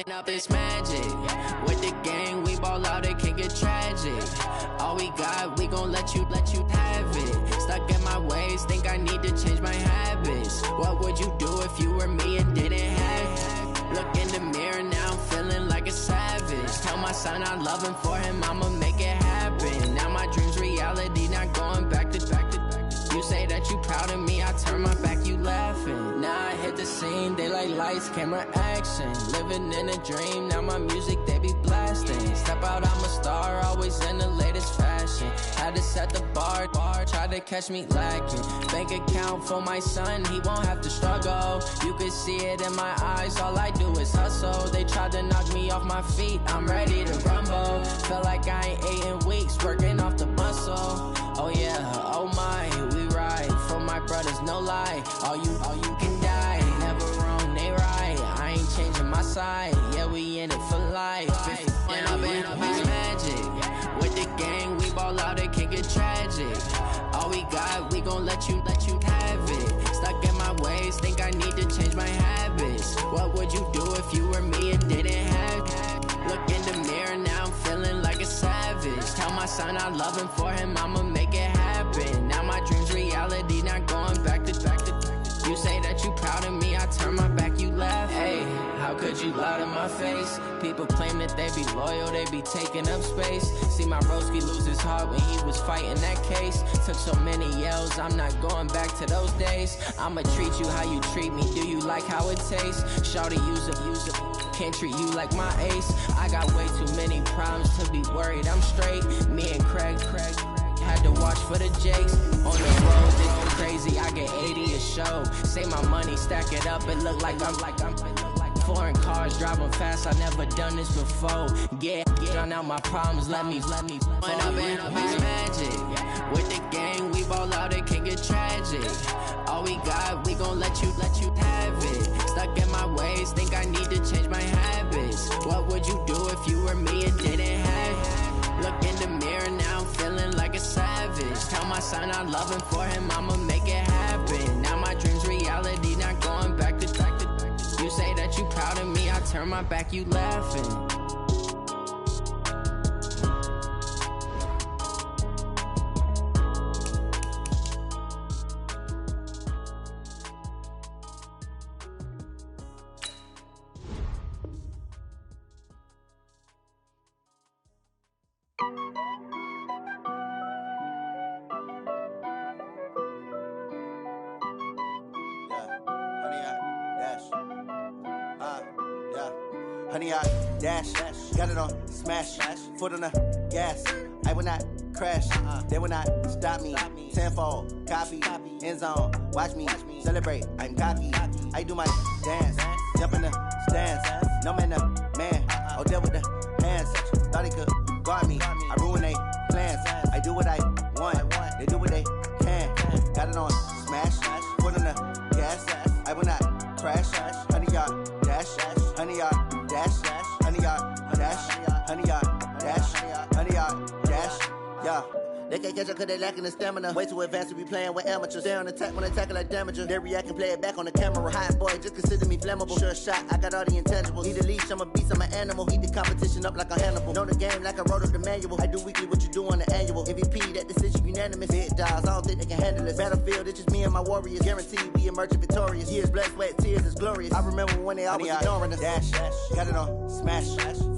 Up it's magic. With the gang, we ball out, it can get tragic. All we got, we gon' let you have it. Stuck in my ways, think I need to change my habits. What would you do if you were me and didn't have it? Look in the mirror, now I'm feeling like a savage. Tell my son I love him, for him I'ma make it happen. Now my dream's reality, not going back to. You say that you proud of me, I turn my back, you laughing. Now I hit the scene, they like lights, camera, action. Living in a dream, now my music, they be blasting. Step out, I'm a star, always in the latest fashion. Had to set the bar, try to catch me lacking. Bank account for my son, he won't have to struggle. You can see it in my eyes, all I do is hustle. They tried to knock me off my feet, I'm ready to rumble. Feel like I ain't ate in weeks, working off the muscle. Oh yeah, oh my, we ride for my brothers, no lie. All you can die, never wrong, they right. I ain't changing my side, yeah, we in it for life. When up it's magic. With the gang, we ball out, it can get tragic. All we got, we gon' let you have it. Stuck in my ways, think I need to change my habits. What would you do if you were me and didn't have it? Look in the mirror, now I'm feeling like a savage. Tell my son I love him, for him I'ma make it happen. Now my dream's reality, not going back to. You say that you proud of me, I turn my back, you laugh. Hey, how could you lie to my face? People claim that they be loyal, they be taking up space. See my broski lose his heart when he was fighting that case. Took so many yells, I'm not going back to those days. I'ma treat you how you treat me, do you like how it tastes? Shawty, use it, can't treat you like my ace. I got way too many problems to be worried, I'm straight. Me and Craig had to watch for the Jakes. On the road, it's crazy, I get 80 a show. Save my money, stack it up, it look like I'm foreign cars, driving fast, I never done this before. Yeah, drown out my problems, let me When up it's magic. With the gang, we ball out, it can get tragic. All we got, we gon' let you have it. Stuck in my ways, think I need to change my habits. What would you do if you were me and didn't have it? Look in the mirror, now I'm feeling like a savage. Tell my son I love him, for him I'ma make it happen. Now my dream's reality, not going back to. You say that you proud of me, I turn my back, you laughing. Honey, I dash, got it on smash, foot on the gas. I will not crash, they will not stop me. Tenfold, copy, end zone, watch me celebrate. I'm cocky, I do my dance, jump in the stands. No man, the man, oh, deal with the hands. Thought he could guard me, I ruin they plans. I do what I want, they do what they can. Got it on smash, foot on the gas. I will not crash, honey, y'all dash, honey, y'all dash, honey, y'all dash, honey, y'all dash, honey, y'all dash, yeah. They can't catch up cause they lacking the stamina. Way too advanced to be playing with amateurs. They on attack when they tackle like damager. They react and play it back on the camera. Hot boy, just consider me flammable. Sure shot, I got all the intangibles. Need a leash, I'm a beast, I'm an animal. Heat the competition up like a Hannibal. Know the game like I wrote up the manual. I do weekly what you do on the annual. MVP, that decision unanimous. Big dogs, I don't think they can handle this. Battlefield, it's just me and my warriors. Guaranteed we emerging victorious. Years, blood, sweat, tears is glorious. I remember when they always ignoring us. Dash, got it on, smash,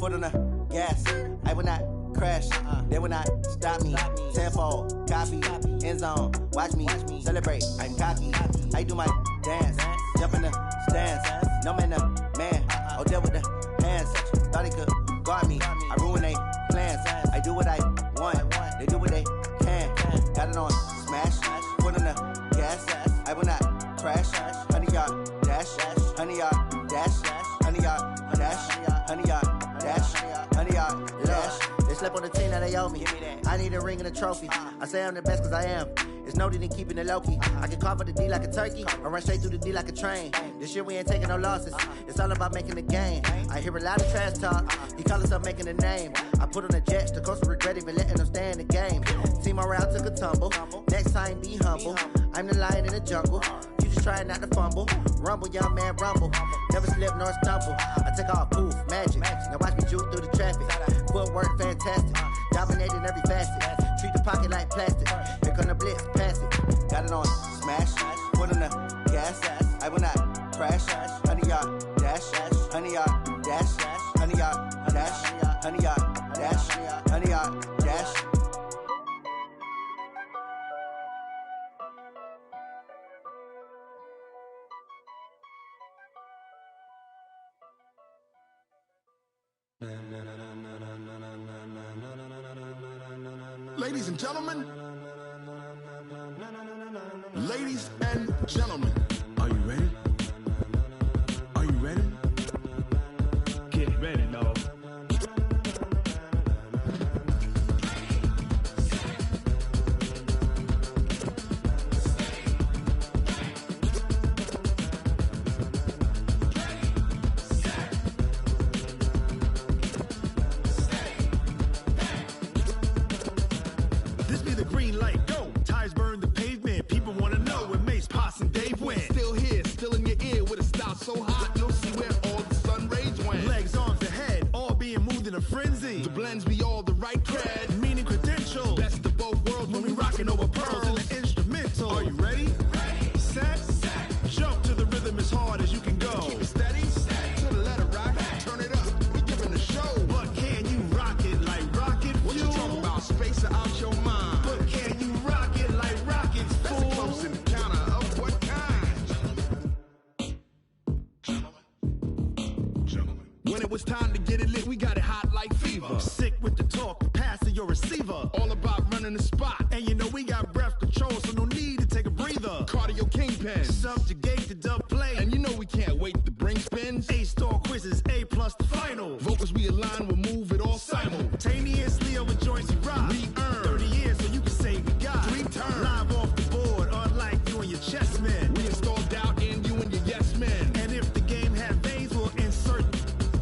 foot on the gas. I will not crash, they will not stop me. Tenfold, copy, end zone, watch me celebrate. I'm cocky, I do my dance, jump in the stands. No man, man, oh deal with the hands. Thought he could guard me, I ruin they plans. I do what I want, they do what they can. Got it on, smash, foot on the gas. I will not crash, 100-yard dash, 100-yard dash, 100-yard dash, 100-yard dash, 100-yard dash. They slept on the team that they owe me. I need a ring and a trophy. I say I'm the best cause I am. It's noted in keeping it low-key. I can carve up the D like a turkey, or run straight through the D like a train. This year we ain't taking no losses. It's all about making the game. I hear a lot of trash talk. He call himself making a name. I put on the Jets. The coach will regret even letting them stay in the game. Team around took a tumble. Next time be humble. I'm the lion in the jungle. You just trying not to fumble. Rumble, young man, rumble. Never slip nor stumble. I take off, poof, magic. Now watch me juke through the traffic. Footwork fantastic. Dominating every facet. Treat the pocket like plastic. Here come the blitz, pass it. Got it on, smash. Foot on the gas. I will not crash. 100-yard dash. 100-yard dash. 100-yard dash. 100-yard dash. 100-yard dash. Ladies and gentlemen, ladies and gentlemen, are you ready? Are you ready? Get ready, dog. This be the green light, go. Tires burn the pavement. People want to know where Mace, Poss, and Dave went. Still here, still in your ear with a style so hot, you'll see where all the sun rays went. Legs, arms, and head, all being moved in a frenzy. The blends be all the right cred, meaning credentials. Best of both worlds when we rockin' over pearls in the instrumental. Are you ready? Set, jump to the rhythm as hard as you can go. Keep it steady, to the letter rock, turn it up, we giving the show. But can you rock it like rocket fuel? What you talking about, space or out your mind? But can you rock it like rockets, fool? That's a close encounter of what kind? Gentlemen. When it was time to get it lit, we got it hot like fever. Sick with the talk, passing your receiver. All about running the spot. And you know we got breath control, so no need to take a breather. Cardio kingpin, subjugate the dub play. And you know we can't wait to bring spins. A-star quizzes, A+ the final. Vocals we align, we'll move it all simultaneously over joints we rock. We earn 30 years, so you can say we got 3 turns. Live off the board, unlike you and your chess men. We install doubt in you and your yes men. And if the game had veins, we'll insert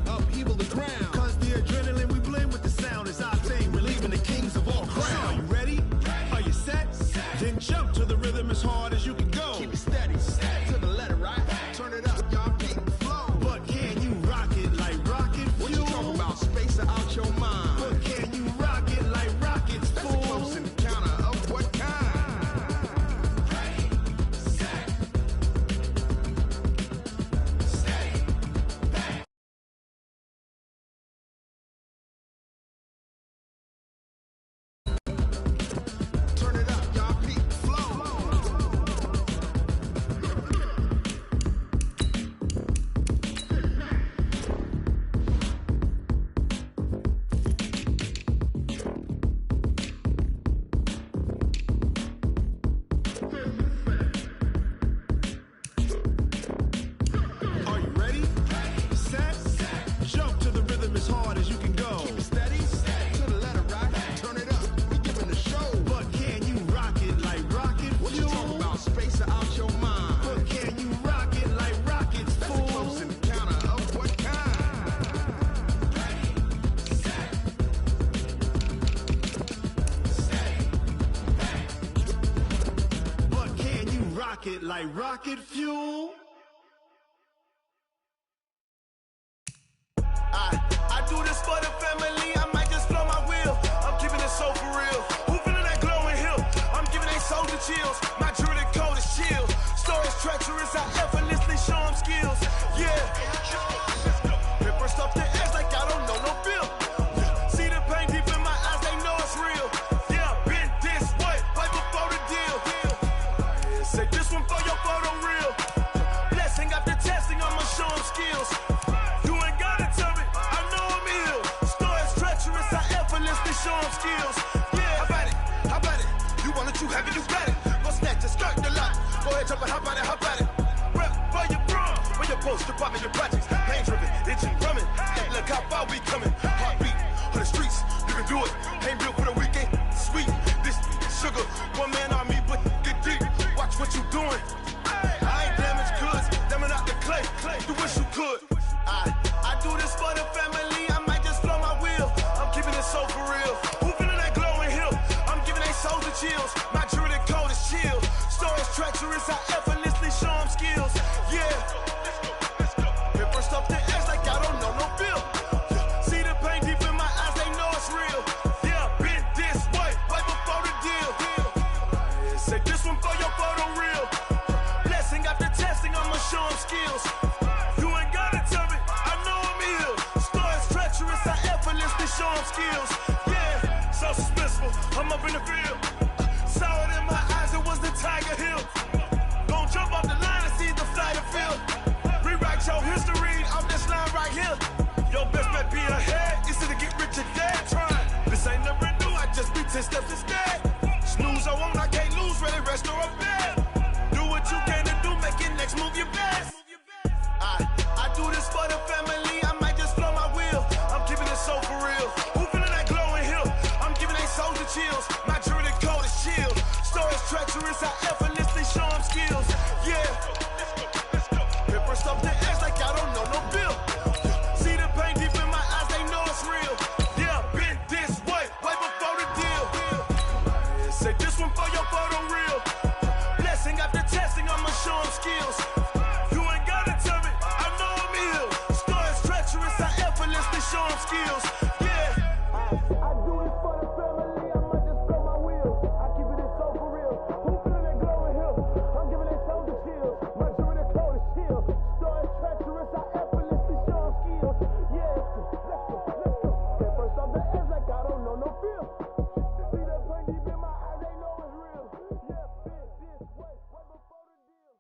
upheaval the ground. Cause the adrenaline we blend with the sound is our thing. We're leaving the kings of all crowns. So are you ready? Are you set? Then jump to the rhythm as hard as you can go. Keep it steady, to the letter right. Turn it up, y'all keep the flow. But can you rock it like rocket fuel? What you talking about, space or out your mind? But can you rock it like rockets, fool? That's a close encounter of what kind? Turn it up, y'all keep the flow. rocket like rocket fuel. I do this for the family, I might just blow my wheel. I'm keeping it so for real. Who feeling that glowing hill? I'm giving they soldier chills. My jewelry code is chill. Stories treacherous, I effortlessly show them skills. Yeah. Paper stuff the edge like I don't know no feel. See the pain deep in my eyes, they know it's real. Yeah, been this way, right before the deal. Say this one for your photo real. Blessing after testing, I'ma show them skills. You ain't gotta tell me, I know I'm ill. Stories treacherous, I effortlessly show them skills. Yeah, how about it? How about it? You want it, you have it, you got it. Go snatch your skirt the lot. Go ahead, jump it, how about it? How about it? Rep for your bro, where your post, department, your projects. Pain driven, itching, drumming. Hey, look how far we coming. Heartbeat on the streets, you can do it. Ain't built for the weekend. Sweet, this sugar, one man army, but get deep. Watch what you doing. I ain't damaged goods, damn out the clay. You wish you could. I do this for the family, I might just blow my wheel. I'm keeping it so for real. Who feeling that glowing hill? I'm giving they soldier chills. My jewelry code is chill. Stories treacherous, I effortlessly show them skills. Yeah. Paper stuff the edge like I don't know no feel. See the pain deep in my eyes, they know it's real. Yeah, been this way, right before the deal. Say this one for your photo real. Blessing after testing, I'ma show them skills. You ain't gotta tell me, I know I'm ill. Stories treacherous, I effortlessly show them skills. Yeah, so suspenseful, I'm up in the field. Saw it in my eyes, it was the Tiger Hill. Don't jump off the line and see the flight of field. Rewrite your history off this line right here. Your best bet be ahead, instead of get rich or dead trying. This ain't never new, I just be 10 steps instead. Snooze I won't, I can't lose, ready, rest or a bed. Do what you can to do, make it next move your best. I do this for the family, I might just blow my wheel. I'm keeping it so for real. Who feeling that glowing hill? I'm giving they soldier chills. My jewelry code is chill. Stories treacherous, I effortlessly show them skills. Yeah. Paper stuff the edge like I don't know no feel. See the pain deep in my eyes, they know it's real. Yeah, been this way, right before the deal. Say this one for your photo real. Blessing after testing, I'ma show them skills. You ain't gotta tell me, I know I'm ill. Stories treacherous, I effortlessly show them skills. Yeah. I do this for the family, I might just blow my wheel. I keep it so for real. Who feeling that glowing hill? I'm giving they soldier chills. My jewelry code is chill. Stories treacherous, I effortlessly show them skills. Yeah, let's go. Paper stuff the edge like I don't know no feel. See that pain deep in my eyes, they know it's real. Yeah, been this way, right before the deal.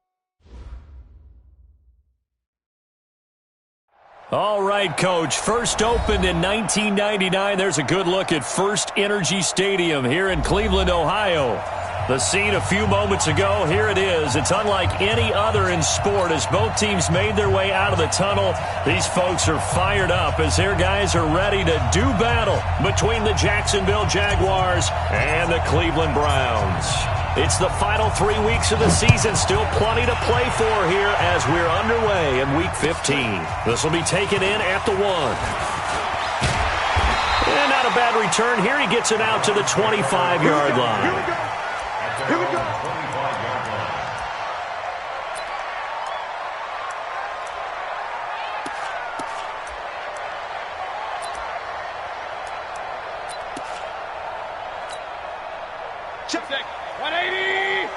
All right, Coach. First opened in 1999. There's a good look at First Energy Stadium here in Cleveland, Ohio. The scene a few moments ago, here it is. It's unlike any other in sport as both teams made their way out of the tunnel. These folks are fired up as their guys are ready to do battle between the Jacksonville Jaguars and the Cleveland Browns. It's the final 3 weeks of the season. Still plenty to play for here as we're underway in Week 15. This will be taken in at the 1. And not a bad return here. He gets it out to the 25-yard line. Here we go. Here we go. Check. 180.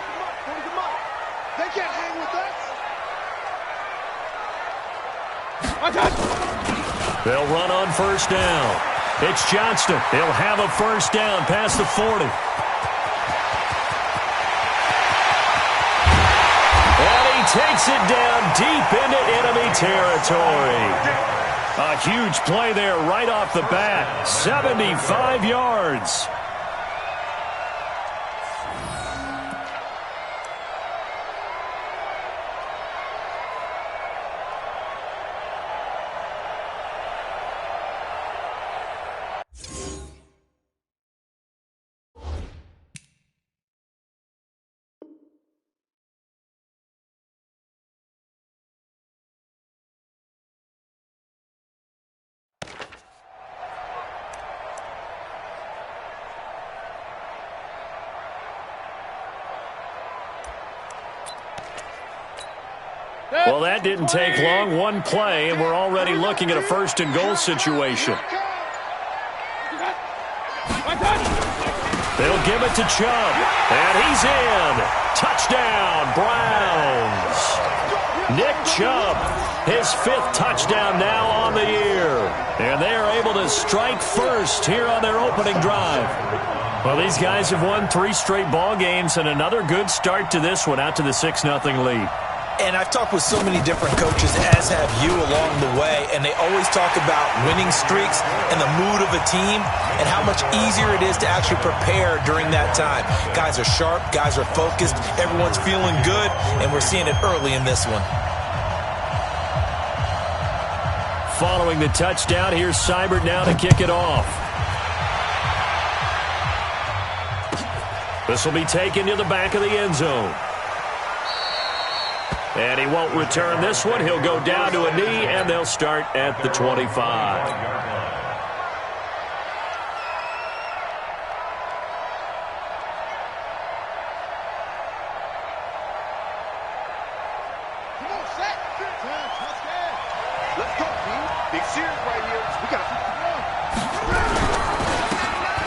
They can't hang with us. They'll run on first down. It's Johnston. He'll have a first down past the 40. And he takes it down deep into enemy territory. A huge play there right off the bat. 75 yards. Well, that didn't take long. One play, and we're already looking at a first-and-goal situation. They'll give it to Chubb, and he's in. Touchdown, Browns. Nick Chubb, his 5th touchdown now on the year. And they are able to strike first here on their opening drive. Well, these guys have won 3 straight ball games, and another good start to this one, out to the 6-0 lead. And I've talked with so many different coaches, as have you, along the way, and they always talk about winning streaks and the mood of a team and how much easier it is to actually prepare during that time. Guys are sharp, guys are focused, everyone's feeling good, and we're seeing it early in this one. Following the touchdown, here's Seibert now to kick it off. This will be taken to the back of the end zone. And he won't return this one. He'll go down to a knee, and they'll start at the 25.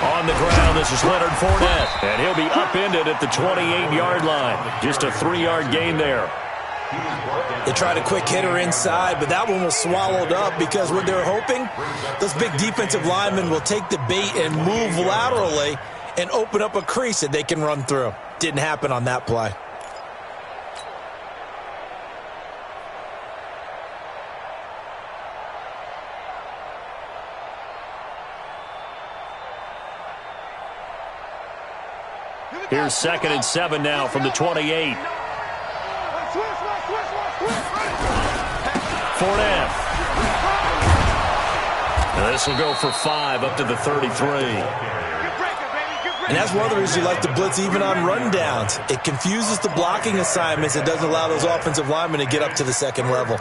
On the ground, this is Leonard Fournette, and he'll be upended at the 28-yard line. Just a 3-yard gain there. They tried a quick hitter inside, but that one was swallowed up because what they're hoping, those big defensive linemen will take the bait and move laterally and open up a crease that they can run through. Didn't happen on that play. Here's 2nd and 7 now from the 28. Fournette. And this will go for 5 up to the 33. And that's one of the reasons you like to blitz even on rundowns. It confuses the blocking assignments. It doesn't allow those offensive linemen to get up to the second level.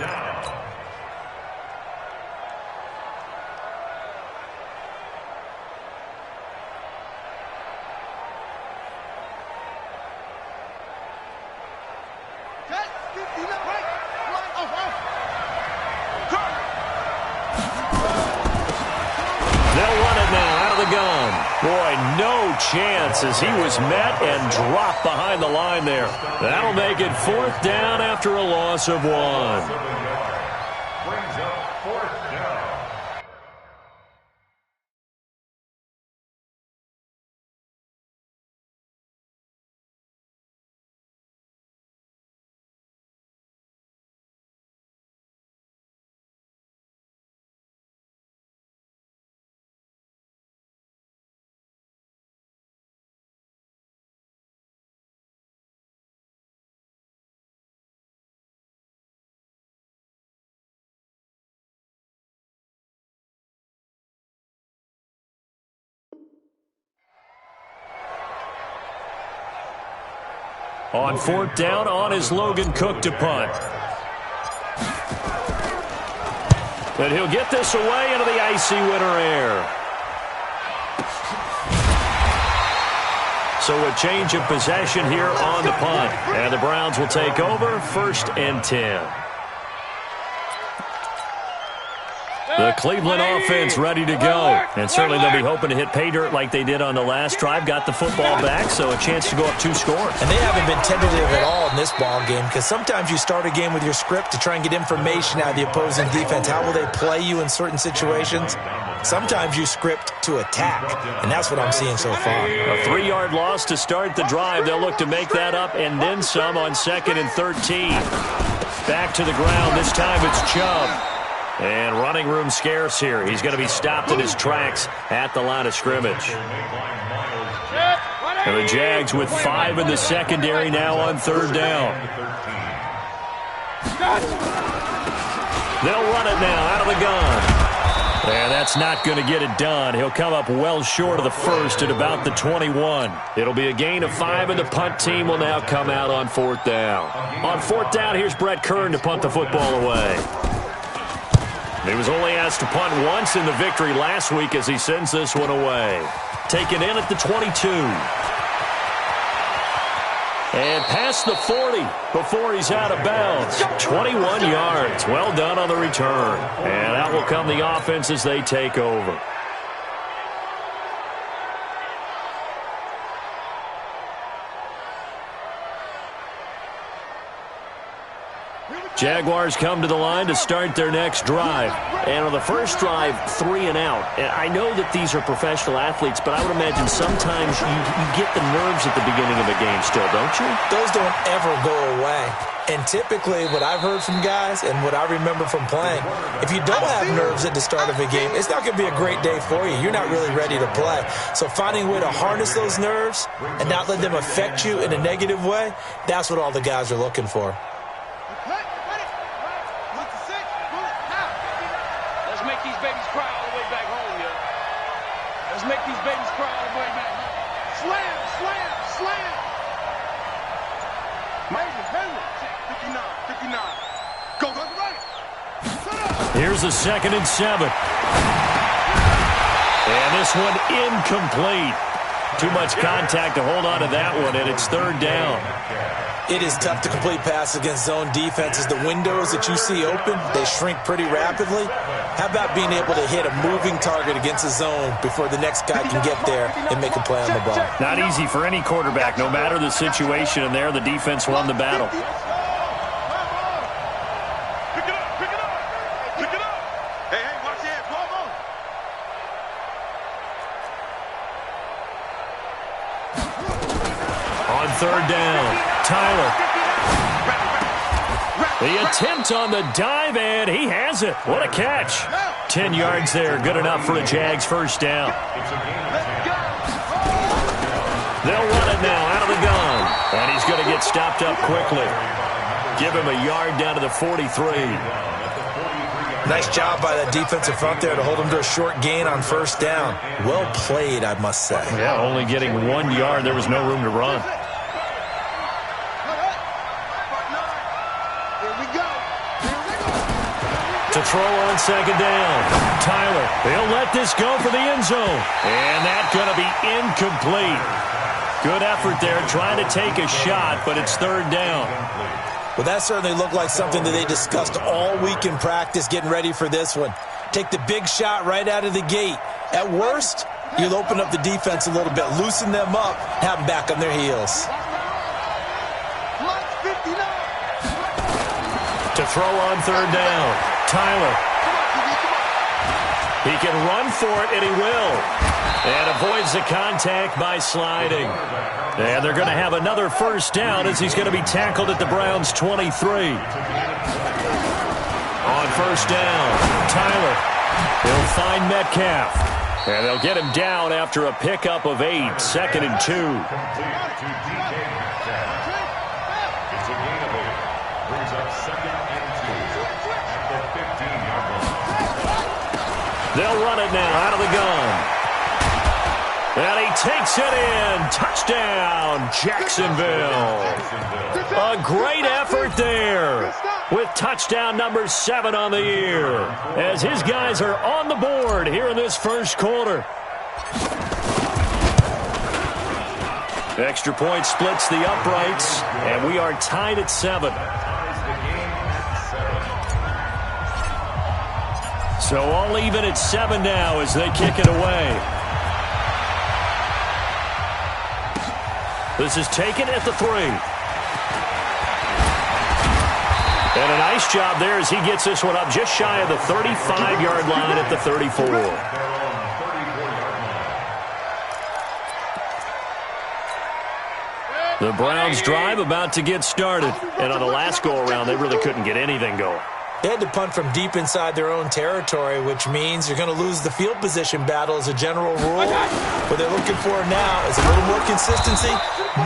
Boy, no chance as he was met and dropped behind the line there. That'll make it 4th down after a loss of 1. Brings up 4th down. On 4th down, on is Logan Cook to punt. And he'll get this away into the icy winter air. So a change of possession here on the punt. And the Browns will take over 1st and 10. The Cleveland offense ready to go. And certainly they'll be hoping to hit pay dirt like they did on the last drive. Got the football back, so a chance to go up 2 scores. And they haven't been tentative at all in this ball game because sometimes you start a game with your script to try and get information out of the opposing defense. How will they play you in certain situations? Sometimes you script to attack, and that's what I'm seeing so far. A 3-yard loss to start the drive. They'll look to make that up and then some on 2nd and 13. Back to the ground. This time it's Chubb. And running room scarce here. He's going to be stopped in his tracks at the line of scrimmage. And the Jags with 5 in the secondary now on 3rd down. They'll run it now out of the gun. And that's not going to get it done. He'll come up well short of the first at about the 21. It'll be a gain of 5, and the punt team will now come out on 4th down. On 4th down, here's Brett Kern to punt the football away. He was only asked to punt once in the victory last week as he sends this one away. Taken in at the 22. And past the 40 before he's out of bounds. 21 yards. Well done on the return. And that will come the offense as they take over. Jaguars come to the line to start their next drive. And on the first drive, 3 and out. And I know that these are professional athletes, but I would imagine sometimes you get the nerves at the beginning of a game still, don't you? Those don't ever go away. And typically what I've heard from guys and what I remember from playing, if you don't have nerves at the start of a game, it's not going to be a great day for you. You're not really ready to play. So finding a way to harness those nerves and not let them affect you in a negative way, that's what all the guys are looking for. Here's a 2nd and 7. And this one incomplete. Too much contact to hold on to that one, and it's 3rd down. It is tough to complete passes against zone defenses. The windows that you see open, they shrink pretty rapidly. How about being able to hit a moving target against a zone before the next guy can get there and make a play on the ball? Not easy for any quarterback, no matter the situation, and there the defense won the battle. On 3rd down, Tyler. The attempt on the dive, and he has it. What a catch. 10 yards there, good enough for a Jags 1st down. They'll run it now out of the gun, and he's going to get stopped up quickly. Give him a yard down to the 43. Nice job by that defensive front there to hold him to a short gain on 1st down. Well played, I must say. Yeah, only getting 1 yard. There was no room to run. To throw on 2nd down. Tyler, he'll let this go for the end zone. And that's going to be incomplete. Good effort there trying to take a shot, but it's 3rd down. Well, that certainly looked like something that they discussed all week in practice getting ready for this one. Take the big shot right out of the gate. At worst, you'll open up the defense a little bit, loosen them up, have them back on their heels. To throw on 3rd down, Tyler. He can run for it, and he will. And avoids the contact by sliding. And they're going to have another 1st down as he's going to be tackled at the Browns' 23. On 1st down, Tyler. He'll find Metcalf. And they'll get him down after a pickup of 8, 2nd and 2. They'll run it now out of the gun. And he takes it in. Touchdown, Jacksonville. A great effort there with touchdown number 7 on the year as his guys are on the board here in this 1st quarter. Extra point splits the uprights, and we are tied at 7. So all even at 7 now as they kick it away. This is taken at the 3. And a nice job there as he gets this one up just shy of the 35-yard line at the 34. The Browns drive about to get started. And on the last go-around, they really couldn't get anything going. They had to punt from deep inside their own territory, which means you're going to lose the field position battle as a general rule. What they're looking for now is a little more consistency,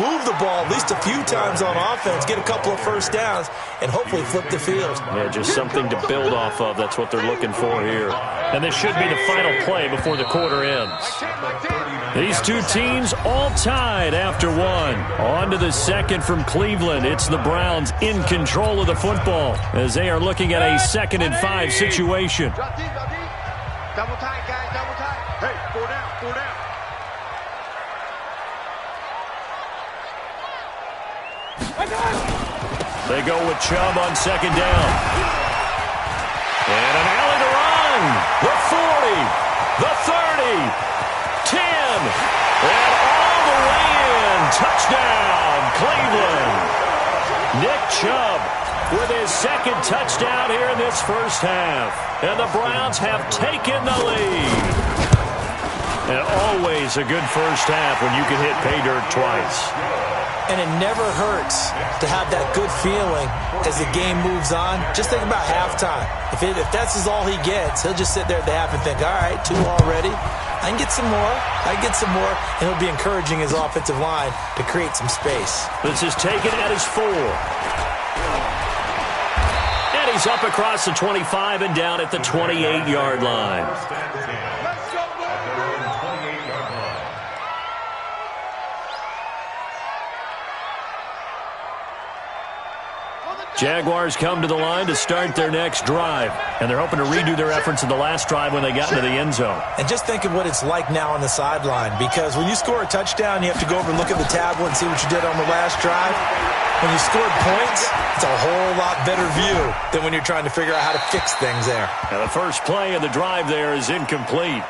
move the ball at least a few times on offense, get a couple of 1st downs, and hopefully flip the field. Yeah, just something to build off of. That's what they're looking for here. And this should be the final play before the quarter ends. These two teams all tied after 1. On to the 2nd from Cleveland. It's the Browns in control of the football as they are looking at a 2nd and 5 situation. Double tight, guys, double tight. Hey, 4 down, 4 down. They go with Chubb on second down. And an alley to run. The 40, the 30, 10, and all the way in. Touchdown, Cleveland. Nick Chubb with his second touchdown here in this first half. And the Browns have taken the lead. And always a good first half when you can hit pay dirt twice. And it never hurts to have that good feeling as the game moves on. Just think about halftime. If that's all he gets, he'll just sit there at the half and think, all right, 2 already. I can get some more. I can get some more. And he'll be encouraging his offensive line to create some space. This is taken at his 4. And he's up across the 25 and down at the 28-yard line. Jaguars come to the line to start their next drive. And they're hoping to redo their efforts in the last drive when they got into the end zone. And just think of what it's like now on the sideline. Because when you score a touchdown, you have to go over and look at the tablet and see what you did on the last drive. When you scored points, it's a whole lot better view than when you're trying to figure out how to fix things there. And the first play of the drive there is incomplete.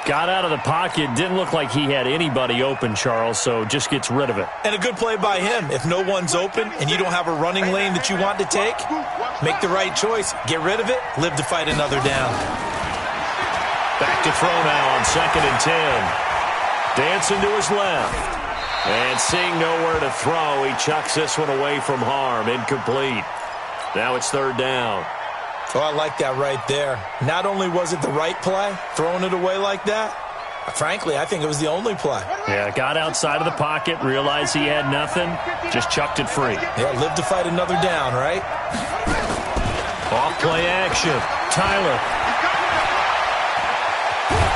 Got out of the pocket. Didn't look like he had anybody open, Charles, so just gets rid of it. And a good play by him. If no one's open and you don't have a running lane that you want to take, make the right choice. Get rid of it. Live to fight another down. Back to throw now on 2nd and 10. Dancing to his left. And seeing nowhere to throw, he chucks this one away from harm. Incomplete. Now it's 3rd down. Oh, I like that right there. Not only was it the right play, throwing it away like that, frankly, I think it was the only play. Yeah, got outside of the pocket, realized he had nothing, just chucked it free. Yeah, live to fight another down, right? Off play action. Tyler.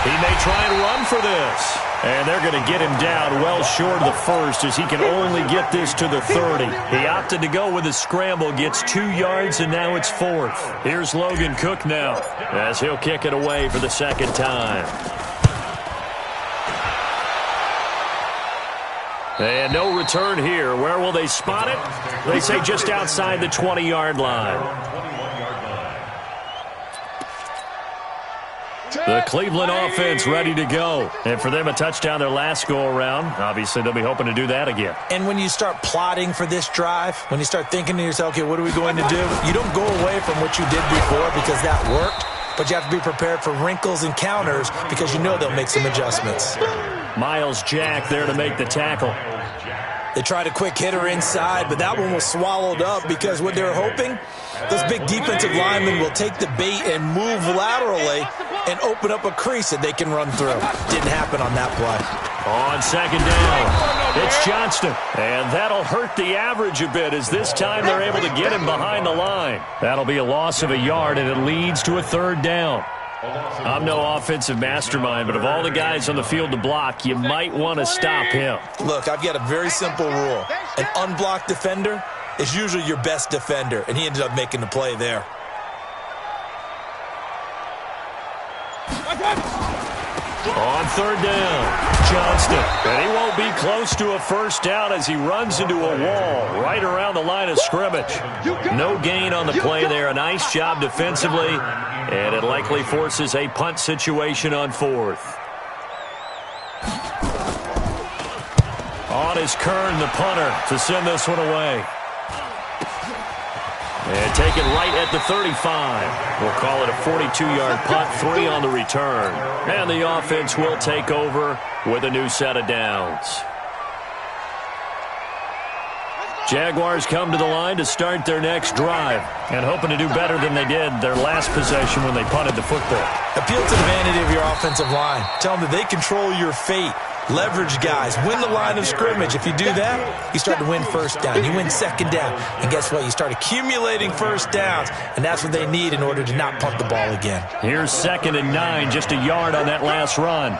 He may try and run for this. And they're going to get him down well short of the first as he can only get this to the 30. He opted to go with a scramble, gets 2 yards, and now it's 4th. Here's Logan Cook now as he'll kick it away for the 2nd time. And no return here. Where will they spot it? They say just outside the 20-yard line. The Cleveland offense ready to go. And for them, a touchdown their last go-around. Obviously, they'll be hoping to do that again. And when you start plotting for this drive, when you start thinking to yourself, okay, what are we going to do? You don't go away from what you did before because that worked, but you have to be prepared for wrinkles and counters because you know they'll make some adjustments. Miles Jack there to make the tackle. They tried a quick hitter inside, but that one was swallowed up because what they're hoping, those big defensive linemen will take the bait and move laterally and open up a crease that they can run through. Didn't happen on that play. On 2nd down, it's Johnston. And that'll hurt the average a bit as this time they're able to get him behind the line. That'll be a loss of a yard, and it leads to a 3rd down. I'm no offensive mastermind, but of all the guys on the field to block, you might want to stop him. Look, I've got a very simple rule. An unblocked defender is usually your best defender, and he ended up making the play there. On 3rd down, Johnston. And he won't be close to a 1st down as he runs into a wall right around the line of scrimmage. No gain on the play there. A nice job defensively, and it likely forces a punt situation on 4th. On is Kern, the punter, to send this one away. And taken right at the 35. We'll call it a 42-yard punt, 3 on the return. And the offense will take over with a new set of downs. Jaguars come to the line to start their next drive and hoping to do better than they did their last possession when they punted the football. Appeal to the vanity of your offensive line. Tell them that they control your fate. Leverage guys. Win the line of scrimmage. If you do that, you start to win 1st down. You win 2nd down. And guess what? You start accumulating 1st downs. And that's what they need in order to not punt the ball again. Here's 2nd and 9. Just a yard on that last run.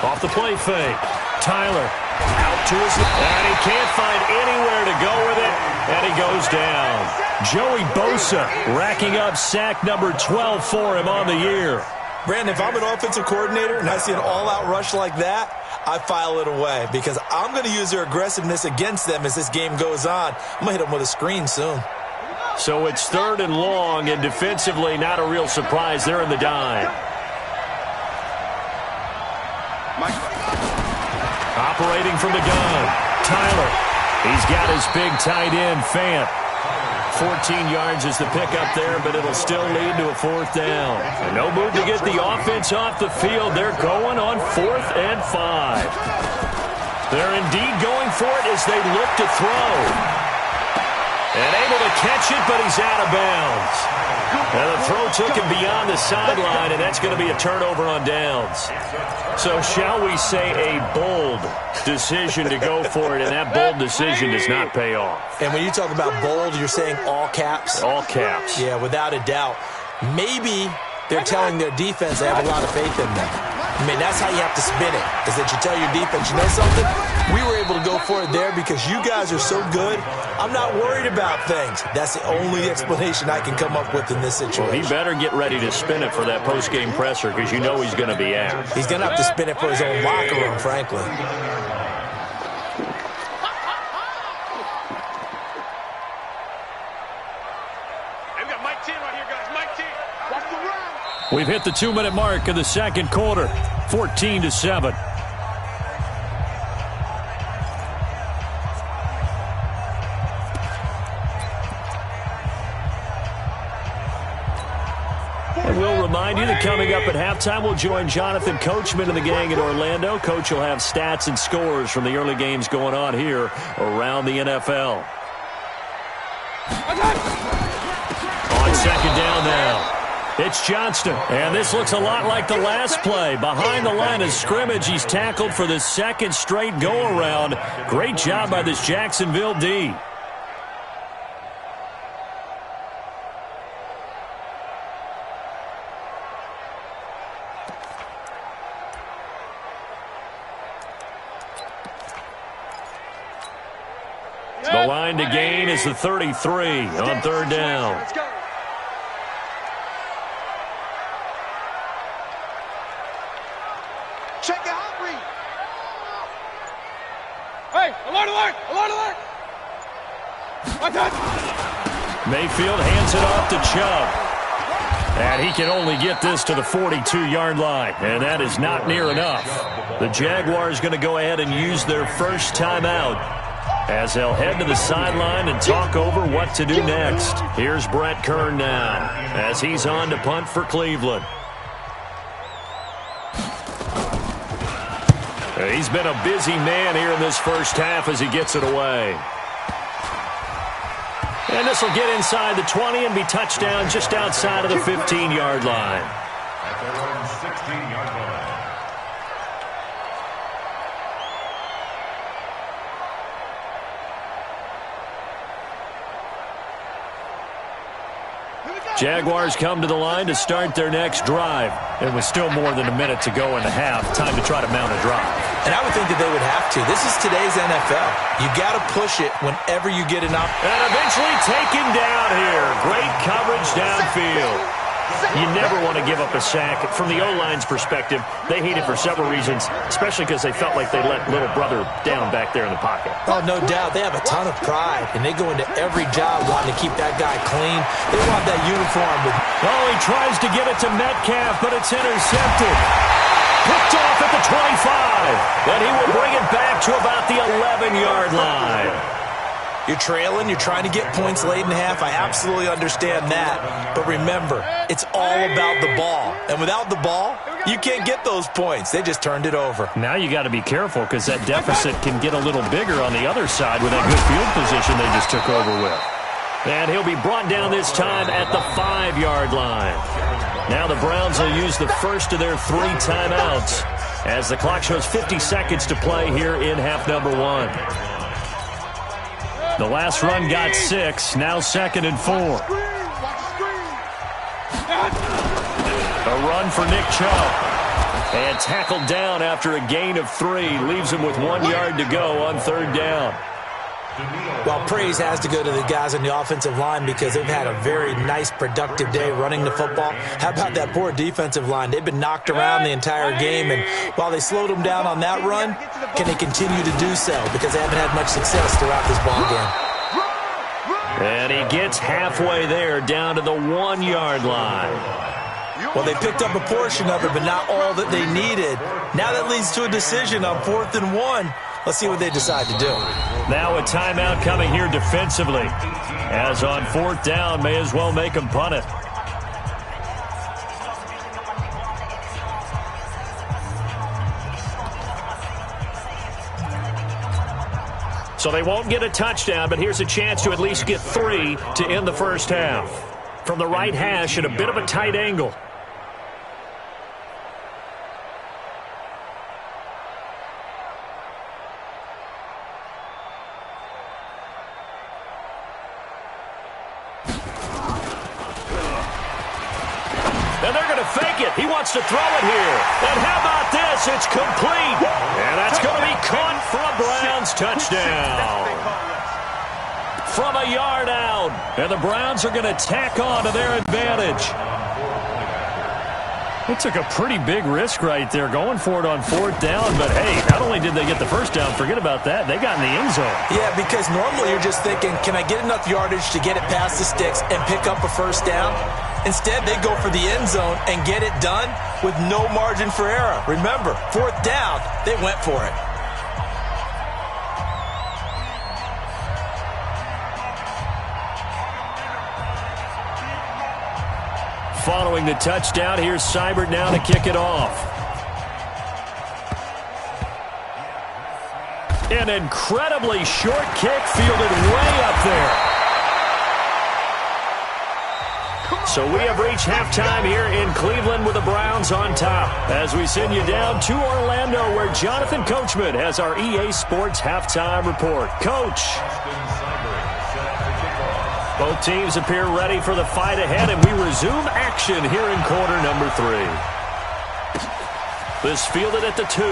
Off the play fake. Tyler out to his left. And he can't find anywhere to go with it. And he goes down. Joey Bosa racking up sack number 12 for him on the year. Brandon, if I'm an offensive coordinator and I see an all-out rush like that, I file it away because I'm going to use their aggressiveness against them as this game goes on. I'm going to hit them with a screen soon. So it's 3rd and long, and defensively not a real surprise. They're in the dime. Operating from the gun, Tyler. He's got his big tight end, Fant. 14 yards is the pickup there, but it'll still lead to a 4th down. And no move to get the offense off the field. They're going on 4th and 5. They're indeed going for it as they look to throw. And able to catch it, but he's out of bounds. And the throw took him beyond the sideline, and that's going to be a turnover on downs. So shall we say a bold decision to go for it, and that bold decision does not pay off. And when you talk about bold, you're saying all caps? All caps. Yeah, without a doubt. Maybe they're telling their defense they have a lot of faith in them. I mean, that's how you have to spin it, is that you tell your defense, you know something? We were able to go for it there because you guys are so good. I'm not worried about things. That's the only explanation I can come up with in this situation. Well, he better get ready to spin it for that post-game presser because you know he's going to be out. He's going to have to spin it for his own locker room, frankly. We've hit the 2-minute mark of the second quarter, 14-7. And we'll remind you that coming up at halftime, we'll join Jonathan Coachman and the gang in Orlando. Coach will have stats and scores from the early games going on here around the NFL. On second down now. It's Johnston, and this looks a lot like the last play. Behind the line of scrimmage, he's tackled for the 2nd straight go-around. Great job by this Jacksonville D. The line to gain is the 33 on 3rd down. Let's go. Check the hot read. Hey, alert, alert, alert, alert. Mayfield hands it off to Chubb. And he can only get this to the 42-yard line, and that is not near enough. The Jaguars going to go ahead and use their first timeout as they'll head to the sideline and talk over what to do next. Here's Brett Kern now as he's on to punt for Cleveland. He's been a busy man here in this first half as he gets it away. And this will get inside the 20 and be touchdown just outside of the 15-yard line. At their own 16-yard line. Jaguars come to the line to start their next drive. And with still more than a minute to go in the half, time to try to mount a drive. And I would think that they would have to. This is today's NFL. You got to push it whenever you get an opportunity. And eventually taken down here. Great coverage downfield. You never want to give up a sack. From the O-line's perspective, they hate it for several reasons, especially because they felt like they let little brother down back there in the pocket. Oh, no doubt. They have a ton of pride, and they go into every job wanting to keep that guy clean. They want that uniform. Oh, he tries to get it to Metcalf, but it's intercepted. Picked off at the 25. And he will bring it back to about the 11-yard line. You're trailing. You're trying to get points late in half. I absolutely understand that. But remember, it's all about the ball. And without the ball, you can't get those points. They just turned it over. Now you got to be careful because that deficit can get a little bigger on the other side with that good field position they just took over with. And he'll be brought down this time at the 5-yard line. Now the Browns will use the first of their 3 timeouts as the clock shows 50 seconds to play here in half number 1. The last run got 6, now 2nd and 4. A run for Nick Chubb. And tackled down after a gain of 3. Leaves him with 1 yard to go on 3rd down. Well, praise has to go to the guys on the offensive line because they've had a very nice, productive day running the football. How about that poor defensive line? They've been knocked around the entire game, and while they slowed them down on that run, can they continue to do so? Because they haven't had much success throughout this ball game. And he gets halfway there, down to the 1-yard line. Well, they picked up a portion of it, but not all that they needed. Now that leads to a decision on 4th and 1. Let's see what they decide to do. Now a timeout coming here defensively. As on 4th down, may as well make them punt it. So they won't get a touchdown, but here's a chance to at least get 3 to end the first half. From the right hash at a bit of a tight angle. And they're going to fake it. He wants to throw it here. And how about this? It's complete. And that's going to be caught for a Browns touchdown. From a yard out. And the Browns are going to tack on to their advantage. They took a pretty big risk right there going for it on 4th down. But, hey, not only did they get the first down, forget about that, they got in the end zone. Yeah, because normally you're just thinking, can I get enough yardage to get it past the sticks and pick up a first down? Instead, they go for the end zone and get it done with no margin for error. Remember, 4th down, they went for it. Following the touchdown, here's Seibert now to kick it off. An incredibly short kick fielded way up there. So we have reached halftime here in Cleveland with the Browns on top. As we send you down to Orlando where Jonathan Coachman has our EA Sports halftime report. Coach. Both teams appear ready for the fight ahead, and we resume action here in quarter number 3. This fielded at the 2.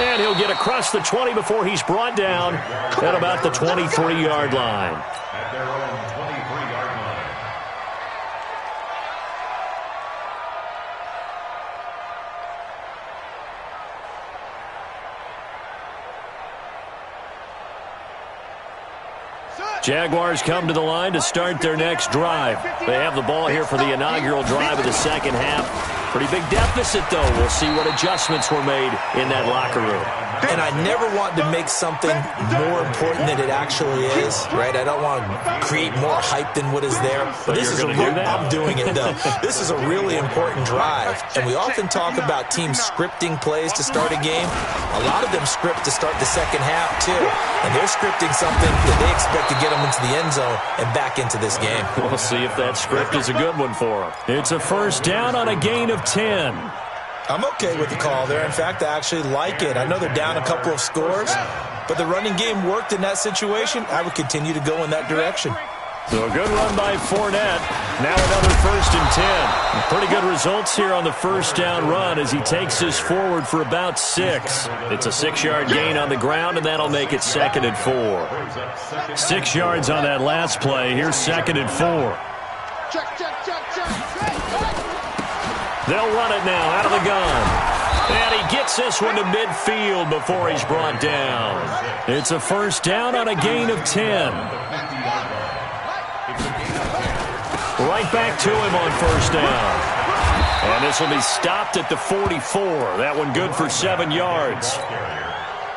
And he'll get across the 20 before he's brought down at about the 23-yard line. At their own 23-yard line. Jaguars come to the line to start their next drive. They have the ball here for the inaugural drive of the second half. Pretty big deficit, though. We'll see what adjustments were made in that locker room. And I never want to make something more important than it actually is, right? I don't want to create more hype than what is there. But this is I'm doing it, though. This is a really important drive. And we often talk about teams scripting plays to start a game. A lot of them script to start the second half, too. And they're scripting something that they expect to get them into the end zone and back into this game. We'll see if that script is a good one for them. It's a first down on a gain of 10. I'm okay with the call there. In fact, I actually like it. I know they're down a couple of scores, but the running game worked in that situation. I would continue to go in that direction. So a good run by Fournette. Now another first and 10. Pretty good results here on the first down run as he takes us forward for about 6. It's a 6-yard gain on the ground, and that'll make it 2nd and 4. 6 yards on that last play. Here's 2nd and 4. They'll run it now out of the gun. And he gets this one to midfield before he's brought down. It's a first down on a gain of 10. Right back to him on first down. And this will be stopped at the 44. That one good for 7 yards.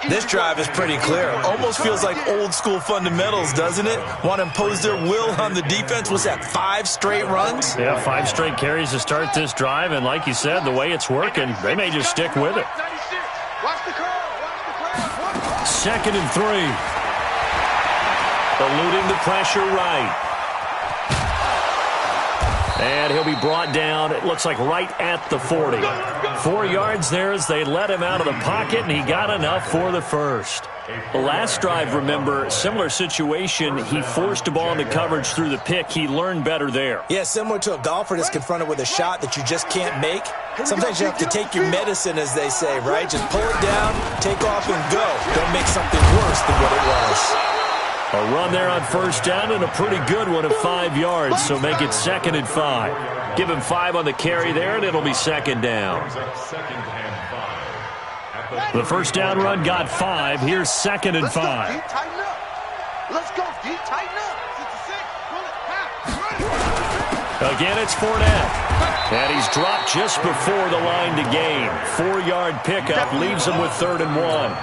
This drive is pretty clear. Almost feels like old school fundamentals, doesn't it? Want to impose their will on the defense. Was that 5 straight runs? Yeah, 5 straight carries to start this drive. And like you said, the way it's working, they may just stick with it. 2nd and 3. Eluding the pressure right. And he'll be brought down, it looks like right at the 40. 4 yards there as they let him out of the pocket, and he got enough for the first. The last drive, remember, similar situation. He forced a ball into coverage through the pick. He learned better there. Yeah, similar to a golfer that's confronted with a shot that you just can't make. Sometimes you have to take your medicine, as they say, right? Just pull it down, take off, and go. Don't make something worse than what it was. A run there on first down and a pretty good one of 5 yards, so make it 2nd and 5. Give him 5 on the carry there, and it'll be 2nd down. The first down run got 5. Here's 2nd and 5. Let's go, D. Tighten up. 66. Again, it's Fournette. And he's dropped just before the line to gain. 4-yard pickup leaves him with 3rd and 1.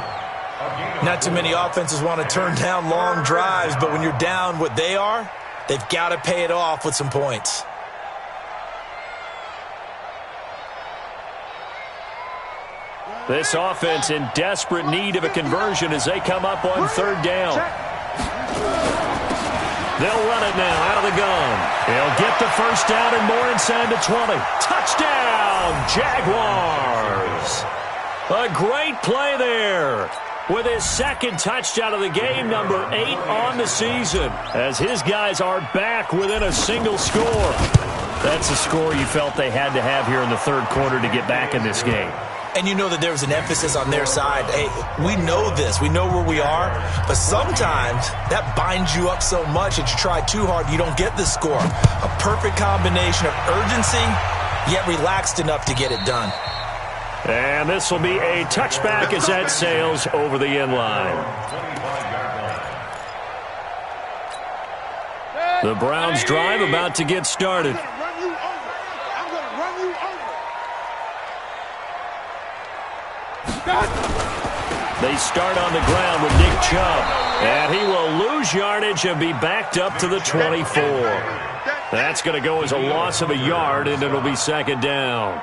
Not too many offenses want to turn down long drives, but when you're down what they are, they've got to pay it off with some points. This offense in desperate need of a conversion as they come up on 3rd down. They'll run it now out of the gun. He'll get the first down and more inside the 20. Touchdown, Jaguars. A great play there. With his 2nd touchdown of the game, number 8 on the season, as his guys are back within a single score. That's a score you felt they had to have here in the 3rd quarter to get back in this game. And you know that there was an emphasis on their side. Hey, we know this. We know where we are. But sometimes that binds you up so much that you try too hard, you don't get the score. A perfect combination of urgency, yet relaxed enough to get it done. And this will be a touchback as that sails over the end line. The Browns drive about to get started. They start on the ground with Nick Chubb. And he will lose yardage and be backed up to the 24. That's going to go as a loss of a yard, and it'll be 2nd down.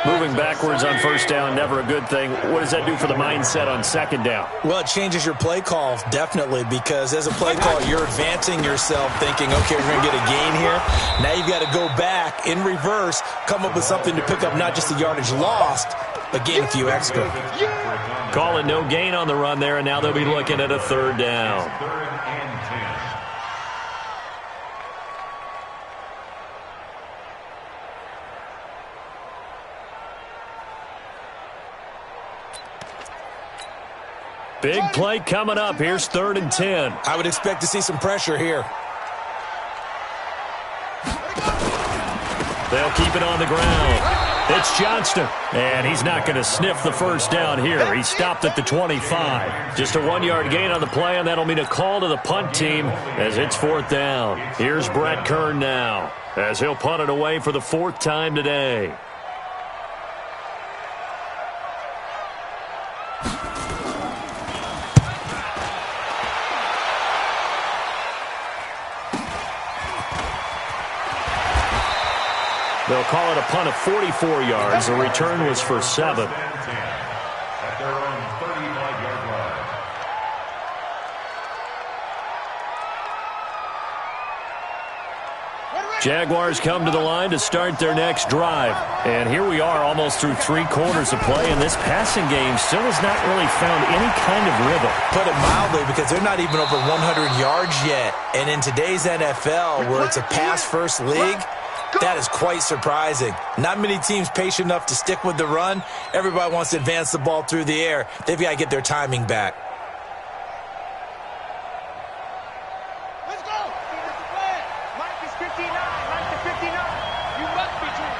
Moving backwards on first down, never a good thing. What does that do for the mindset on 2nd down? Well, it changes your play call, definitely, because as a play call, you're advancing yourself thinking, okay, we're going to get a gain here. Now you've got to go back in reverse, come up with something to pick up not just the yardage lost, but gain a few extra. Call it no gain on the run there, and now they'll be looking at a 3rd down. Big play coming up. Here's 3rd and 10. I would expect to see some pressure here. They'll keep it on the ground. It's Johnston, and he's not going to sniff the first down here. He stopped at the 25. Just a 1-yard gain on the play, and that'll mean a call to the punt team as it's 4th down. Here's Brett Kern now as he'll punt it away for the 4th time today. They'll call it a punt of 44 yards. The return was for 7. Jaguars come to the line to start their next drive. And here we are almost through 3 quarters of play, and this passing game still has not really found any kind of rhythm. Put it mildly, because they're not even over 100 yards yet. And in today's NFL, where it's a pass-first league, that is quite surprising. Not many teams patient enough to stick with the run. Everybody wants to advance the ball through the air. They've got to get their timing back. Let's go. Mike is 59. Mike is 59. You must be true.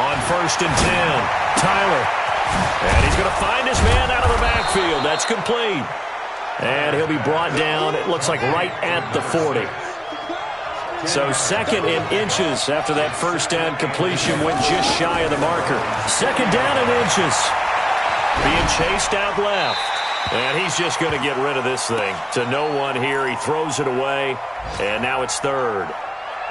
On 1st and 10, Tyler. And he's going to find his man out of the backfield. That's complete. And he'll be brought down, it looks like right at the 40. So 2nd and inches after that first down completion went just shy of the marker. 2nd down and inches. Being chased out left. And he's just going to get rid of this thing. To no one here. He throws it away. And now it's 3rd.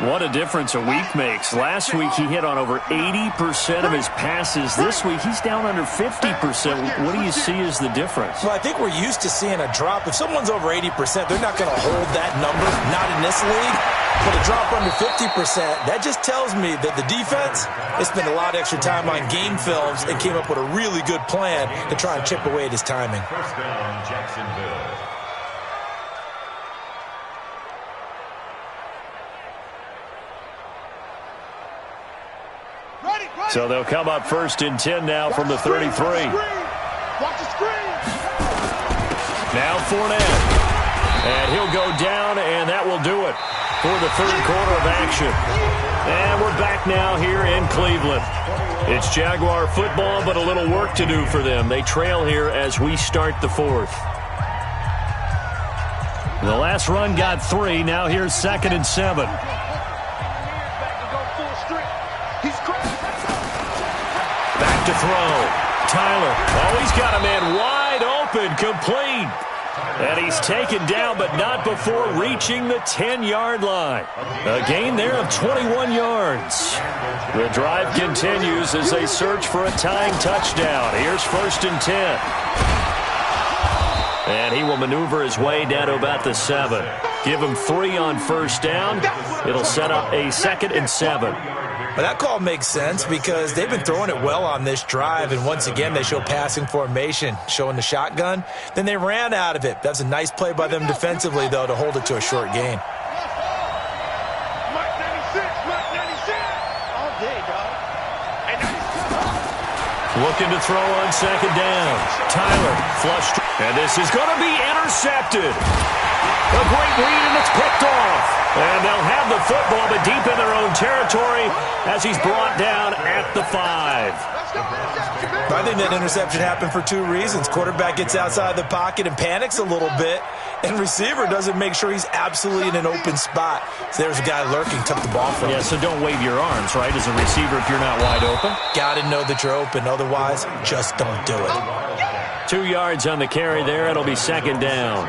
What a difference a week makes. Last week he hit on over 80% of his passes. This week he's down under 50%. What do you see as the difference? Well, I think we're used to seeing a drop. If someone's over 80%, they're not going to hold that number, not in this league. But a drop under 50%, that just tells me that the defense has spent a lot of extra time on game films and came up with a really good plan to try and chip away at his timing. First down, Jacksonville. So they'll come up 1st and 10 now from the 33. Watch the screen. Now Fournette. And he'll go down, and that will do it for the third quarter of action. And we're back now here in Cleveland. It's Jaguar football, but a little work to do for them. They trail here as we start the fourth. The last run got 3. Now here's 2nd and 7. Back to throw. Tyler. Oh, he's got a man wide open, complete. And he's taken down, but not before reaching the 10-yard line. A gain there of 21 yards. The drive continues as they search for a tying touchdown. Here's 1st and 10. And he will maneuver his way down to about the 7. Give him 3 on 1st down. It'll set up a 2nd and 7. But that call makes sense because they've been throwing it well on this drive, and once again they show passing formation, showing the shotgun. Then they ran out of it. That's a nice play by them defensively, though, to hold it to a short gain. Looking to throw on 2nd down. Tyler flushed. And this is going to be intercepted. A great read, and it's picked off. And they'll have the football, but deep in their own territory as he's brought down at the 5. I think that interception happened for 2 reasons. Quarterback gets outside the pocket and panics a little bit, and receiver doesn't make sure he's absolutely in an open spot. So there's a guy lurking, took the ball from him. Yeah, so don't wave your arms, right, as a receiver if you're not wide open. Got to know that you're open. Otherwise, just don't do it. 2 yards on the carry there. It'll be 2nd down.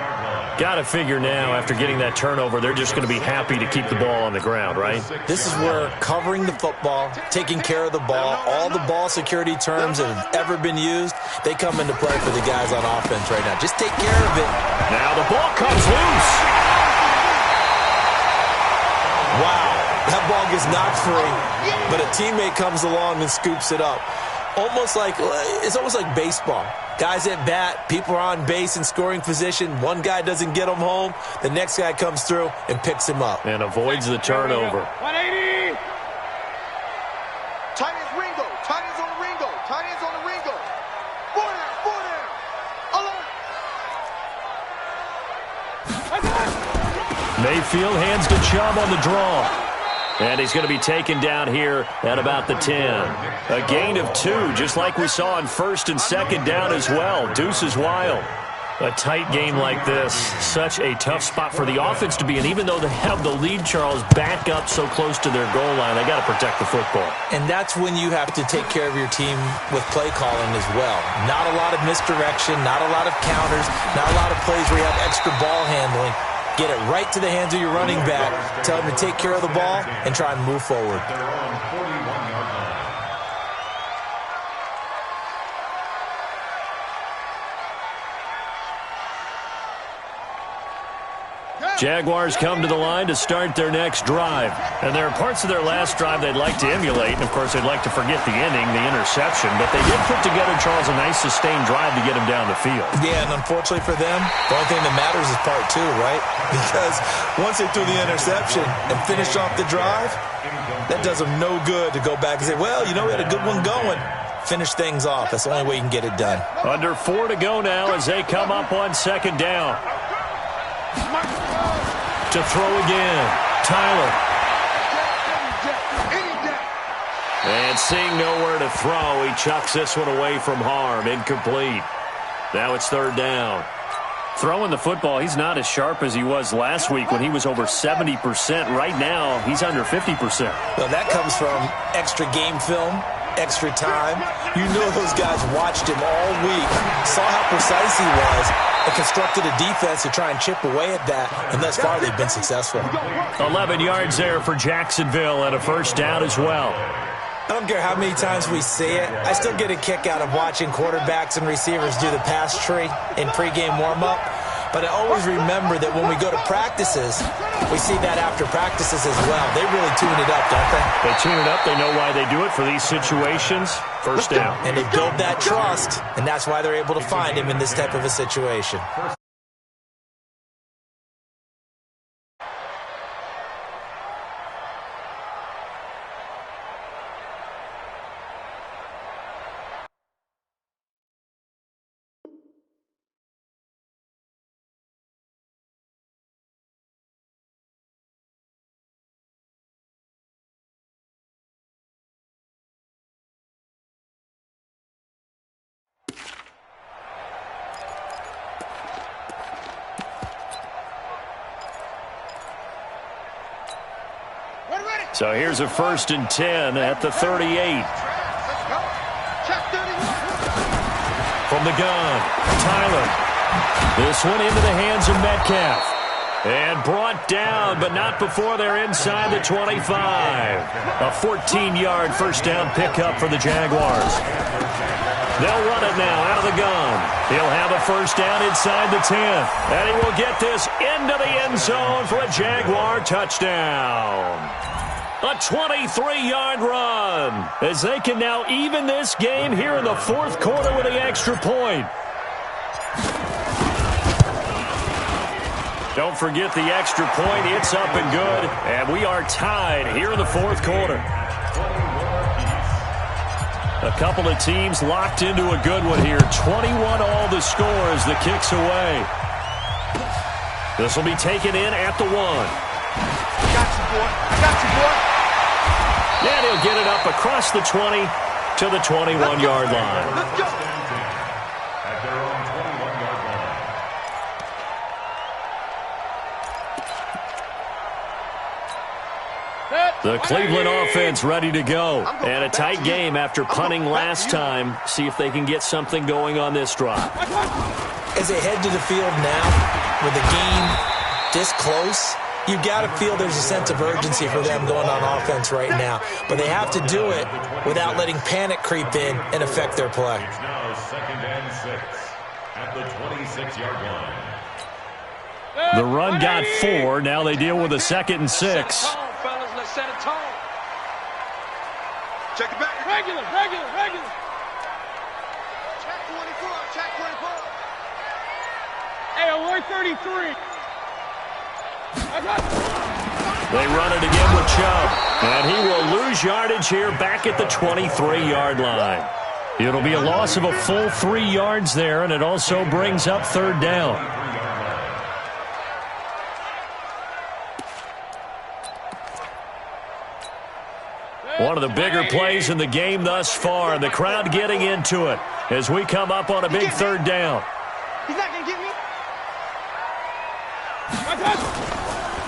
Got to figure now, after getting that turnover, they're just going to be happy to keep the ball on the ground, right? This is where covering the football, taking care of the ball, all the ball security terms that have ever been used, they come into play for the guys on offense right now. Just take care of it. Now the ball comes loose. Wow, that ball gets knocked free, but a teammate comes along and scoops it up. It's almost like baseball. Guys at bat, people are on base in scoring position. One guy doesn't get him home. The next guy comes through and picks him up. And avoids the turnover. 180. Tight ends Ringo. Tight ends on the Ringo. Tight ends on the Ringo. 4 down. Alert. Mayfield hands to Chubb on the draw. And he's going to be taken down here at about the 10. A gain of 2, just like we saw on 1st and 2nd down as well. Deuce is wild. A tight game like this, such a tough spot for the offense to be in. Even though they have the lead, Charles, back up so close to their goal line, they got to protect the football. And that's when you have to take care of your team with play calling as well. Not a lot of misdirection, not a lot of counters, not a lot of plays where you have extra ball handling. Get it right to the hands of your running back. Tell him to take care of the ball and try and move forward. Jaguars come to the line to start their next drive. And there are parts of their last drive they'd like to emulate. And, of course, they'd like to forget the ending, the interception. But they did put together, Charles, a nice sustained drive to get him down the field. Yeah, and unfortunately for them, the only thing that matters is part 2, right? Because once they threw the interception and finished off the drive, that does them no good to go back and say, well, we had a good one going. Finish things off. That's the only way you can get it done. Under 4 to go now as they come up on 2nd down. To throw again. Tyler. And seeing nowhere to throw, he chucks this one away from harm. Incomplete. Now it's 3rd down. Throwing the football, he's not as sharp as he was last week when he was over 70%. Right now, he's under 50%. Well, that comes from extra game film, extra time. You know those guys watched him all week, saw how precise he was, and constructed a defense to try and chip away at that, and thus far they've been successful. 11 yards there for Jacksonville and a first down as well. I don't care how many times we see it. I still get a kick out of watching quarterbacks and receivers do the pass tree in pregame warm-up. But I always remember that when we go to practices, we see that after practices as well. They really tune it up, don't they? They tune it up. They know why they do it for these situations. First down. And they build that trust, and that's why they're able to find him in this type of a situation. So here's a 1st and 10 at the 38. From the gun, Tyler. This one into the hands of Metcalf. And brought down, but not before they're inside the 25. A 14-yard first down pickup for the Jaguars. They'll run it now out of the gun. He'll have a first down inside the 10. And he will get this into the end zone for a Jaguar touchdown. A 23-yard run as they can now even this game here in the 4th quarter with the extra point. Don't forget the extra point. It's up and good. And we are tied here in the 4th quarter. A couple of teams locked into a good one here. 21 all the score as the kick's away. This will be taken in at the 1. I got you, boy. I got you, boy. And he'll get it up across the 20 to the 21-yard line. Let's go. At their own 21-yard line. The Cleveland offense ready to go. And a tight game after punting last time. See if they can get something going on this drive. As they head to the field now, with the game this close, you've got to feel there's a sense of urgency for them going on offense right now. But they have to do it without letting panic creep in and affect their play. It's now 2nd and 6 at the 26-yard line. The run got 4. Now they deal with a 2nd and 6. Let's set a tone. Check it back. Regular. Check 24. Hey, alert 33. They run it again with Chubb. And he will lose yardage here back at the 23-yard line. It'll be a loss of a full 3 yards there, and it also brings up 3rd down. One of the bigger plays in the game thus far, and the crowd getting into it as we come up on a big 3rd down. He's not going to get me.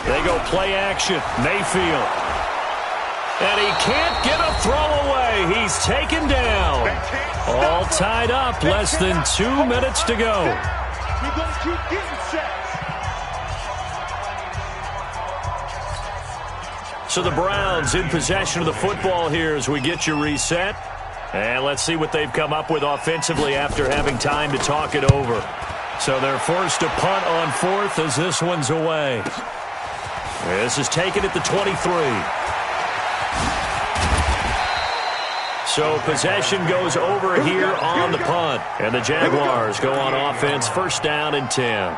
They go play action. Mayfield. And he can't get a throw away. He's taken down. All tied up. Less than 2 minutes to go. We're going to keep getting sacks. So the Browns in possession of the football here as we get you reset. And let's see what they've come up with offensively after having time to talk it over. So they're forced to punt on 4th as this one's away. This is taken at the 23. So possession goes over here on the punt. And the Jaguars go on offense, 1st down and 10.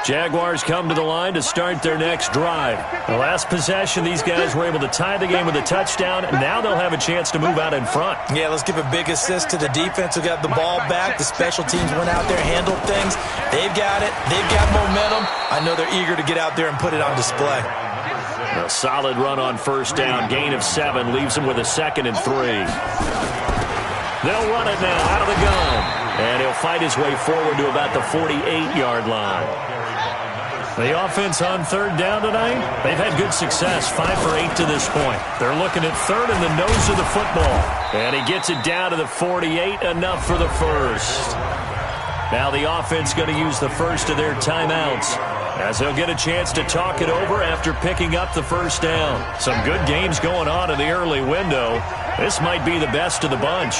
Jaguars come to the line to start their next drive. The last possession, these guys were able to tie the game with a touchdown, and now they'll have a chance to move out in front. Yeah, let's give a big assist to the defense who got the ball back. The special teams went out there, handled things. They've got it. They've got momentum. I know they're eager to get out there and put it on display. A solid run on 1st down. Gain of 7 leaves them with a 2nd and 3. They'll run it now out of the gun. And he'll fight his way forward to about the 48-yard line. The offense on third down tonight, they've had good success, 5 for 8 to this point. They're looking at third in the nose of the football. And he gets it down to the 48, enough for the first. Now the offense going to use the first of their timeouts as they'll get a chance to talk it over after picking up the first down. Some good games going on in the early window. This might be the best of the bunch.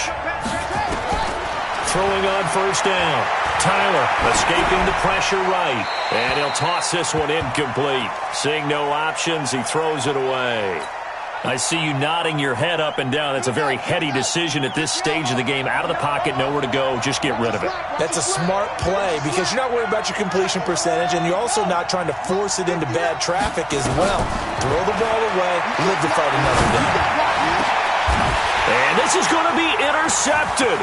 Throwing on first down. Tyler escaping the pressure right. And he'll toss this one incomplete. Seeing no options, he throws it away. I see you nodding your head up and down. That's a very heady decision at this stage of the game. Out of the pocket, nowhere to go. Just get rid of it. That's a smart play because you're not worried about your completion percentage, and you're also not trying to force it into bad traffic as well. Throw the ball away, live to fight another day. And this is going to be intercepted.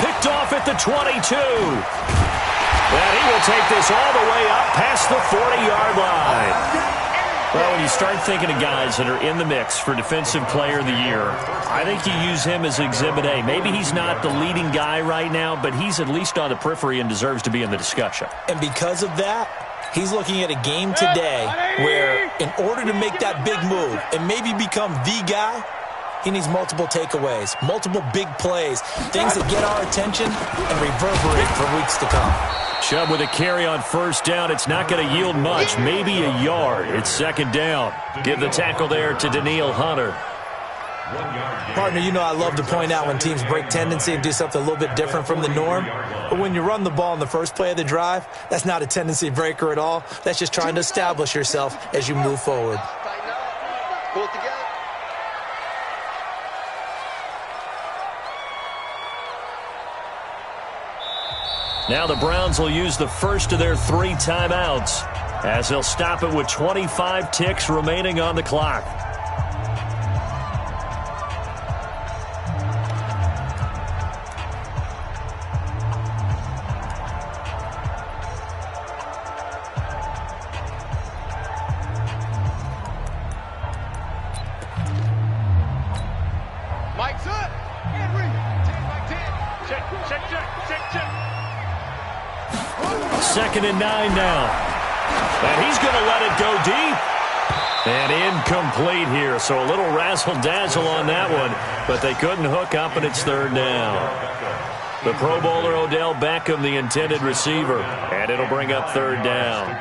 Picked off at the 22. And he will take this all the way up past the 40-yard line. Well, when you start thinking of guys that are in the mix for Defensive Player of the Year, I think you use him as Exhibit A. Maybe he's not the leading guy right now, but he's at least on the periphery and deserves to be in the discussion. And because of that, he's looking at a game today where in order to make that big move and maybe become the guy, he needs multiple takeaways, multiple big plays, things that get our attention and reverberate for weeks to come. Chubb with a carry on first down. It's not going to yield much, maybe a yard. It's second down. Give the tackle there to Danielle Hunter. Partner, you know I love to point out when teams break tendency and do something a little bit different from the norm. But when you run the ball in the first play of the drive, that's not a tendency breaker at all. That's just trying to establish yourself as you move forward. Pull it together. Now the Browns will use the first of their 3 timeouts as they'll stop it with 25 ticks remaining on the clock. Mike's up. Get ready. 10 by 10. Check. 2nd and 9 now. And he's going to let it go deep. And incomplete here. So a little razzle-dazzle on that one. But they couldn't hook up, and it's 3rd down. The Pro Bowler Odell Beckham, the intended receiver. And it'll bring up 3rd down.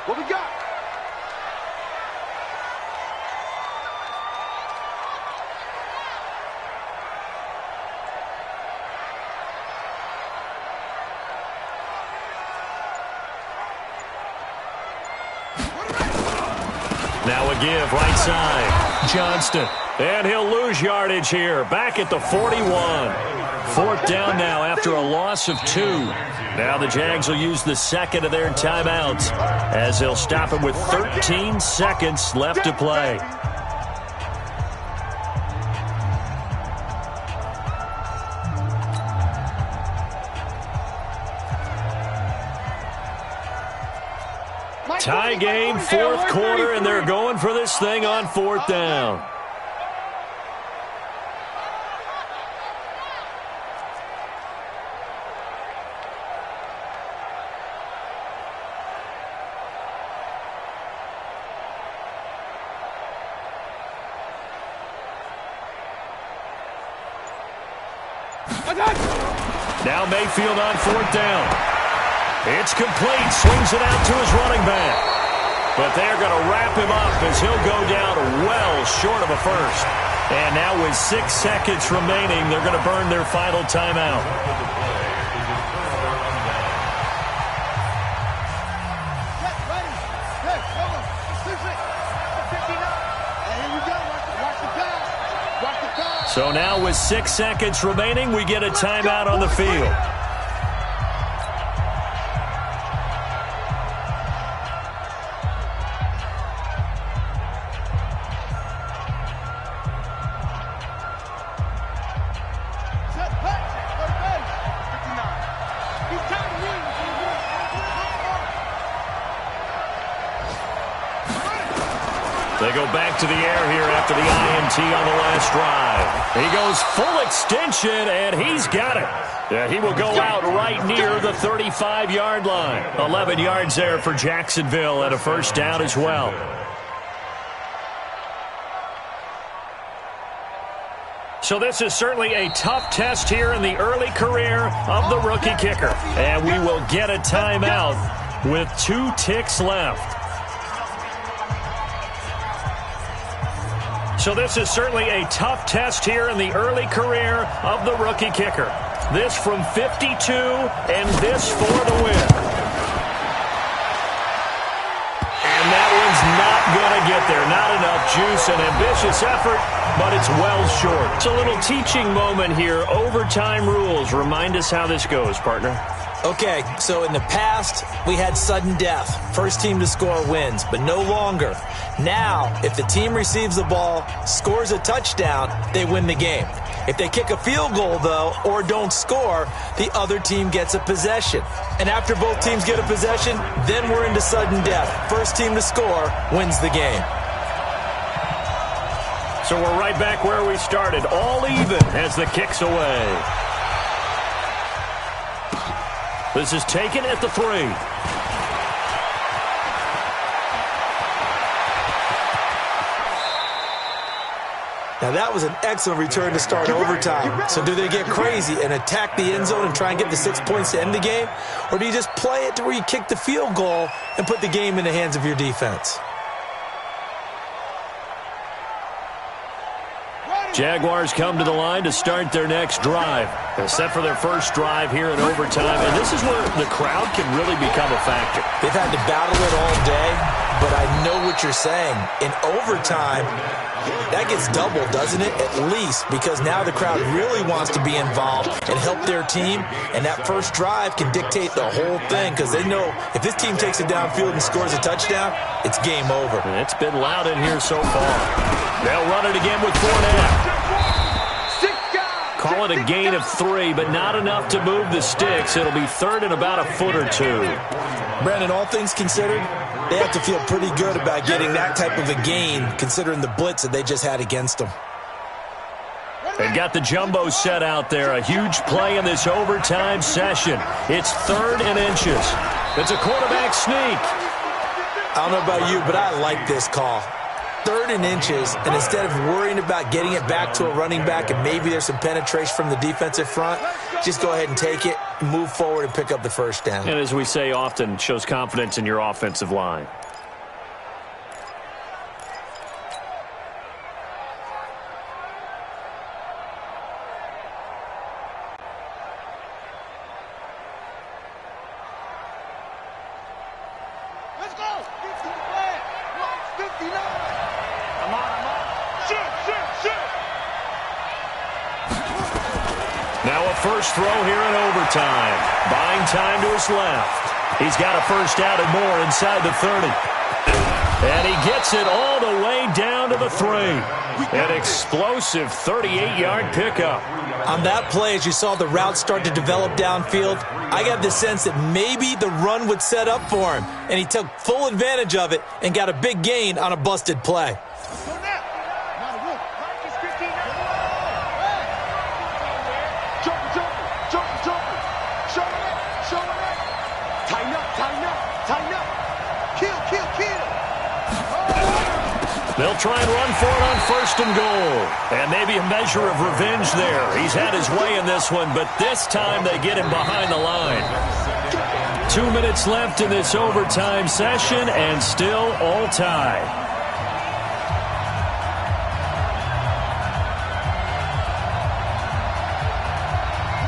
What we got? Now a give right side. Johnston. And he'll lose yardage here. Back at the 41. 4th down now after a loss of 2. Now the Jags will use the second of their timeouts as they'll stop it with 13 seconds left to play. Tie game, 4th quarter, and they're going for this thing on 4th down. Now Mayfield on 4th down. It's complete. Swings it out to his running back. But they're going to wrap him up as he'll go down well short of a first. And now with 6 seconds remaining, they're going to burn their final timeout. So now with 6 seconds remaining, we get a timeout on the field. They go back to the air here after the INT on the last drive. He goes full extension, and he's got it. Yeah, he will go out right near the 35-yard line. 11 yards there for Jacksonville and a first down as well. So this is certainly a tough test here in the early career of the rookie kicker. And we will get a timeout with 2 ticks left. So this is certainly a tough test here in the early career of the rookie kicker. This from 52 and this for the win. And that one's not going to get there. Not enough juice, an ambitious effort, but it's well short. It's a little teaching moment here. Overtime rules. Remind us how this goes, partner. Okay, so in the past, we had sudden death. First team to score wins, but no longer. Now, if the team receives the ball, scores a touchdown, they win the game. If they kick a field goal, though, or don't score, the other team gets a possession. And after both teams get a possession, then we're into sudden death. First team to score wins the game. So we're right back where we started, all even as the kick's away. This is taken at the 3. Now that was an excellent return to start overtime. So do they get crazy and attack the end zone and try and get the 6 points to end the game? Or do you just play it to where you kick the field goal and put the game in the hands of your defense? Jaguars come to the line to start their next drive. Set for their first drive here in overtime. And this is where the crowd can really become a factor. They've had to battle it all day, but I know what you're saying. In overtime, that gets doubled, doesn't it? At least, because now the crowd really wants to be involved and help their team. And that first drive can dictate the whole thing because they know if this team takes it downfield and scores a touchdown, it's game over. And it's been loud in here so far. They'll run it again with Fournette. Call it a gain of 3, but not enough to move the sticks. It'll be third and about a foot or 2. Brandon, all things considered, they have to feel pretty good about getting that type of a gain considering the blitz that they just had against them. They've got the jumbo set out there. A huge play in this overtime session. It's 3rd and inches. It's a quarterback sneak. I don't know about you, but I like this call. 3rd and inches, and instead of worrying about getting it back to a running back and maybe there's some penetration from the defensive front, just go ahead and take it, move forward, and pick up the first down. And as we say often, shows confidence in your offensive line. Let's go! 50 flag! 59! I'm on. Shoot! Now a first throw here in overtime. Buying time to his left. He's got a first down and more inside the 30. And he gets it all the way down to the 3. An explosive 38-yard pickup. On that play, as you saw the route start to develop downfield, I got the sense that maybe the run would set up for him. And he took full advantage of it and got a big gain on a busted play. They'll try and run for it on 1st and goal. And maybe a measure of revenge there. He's had his way in this one, but this time they get him behind the line. 2 minutes left in this overtime session, and still all tied.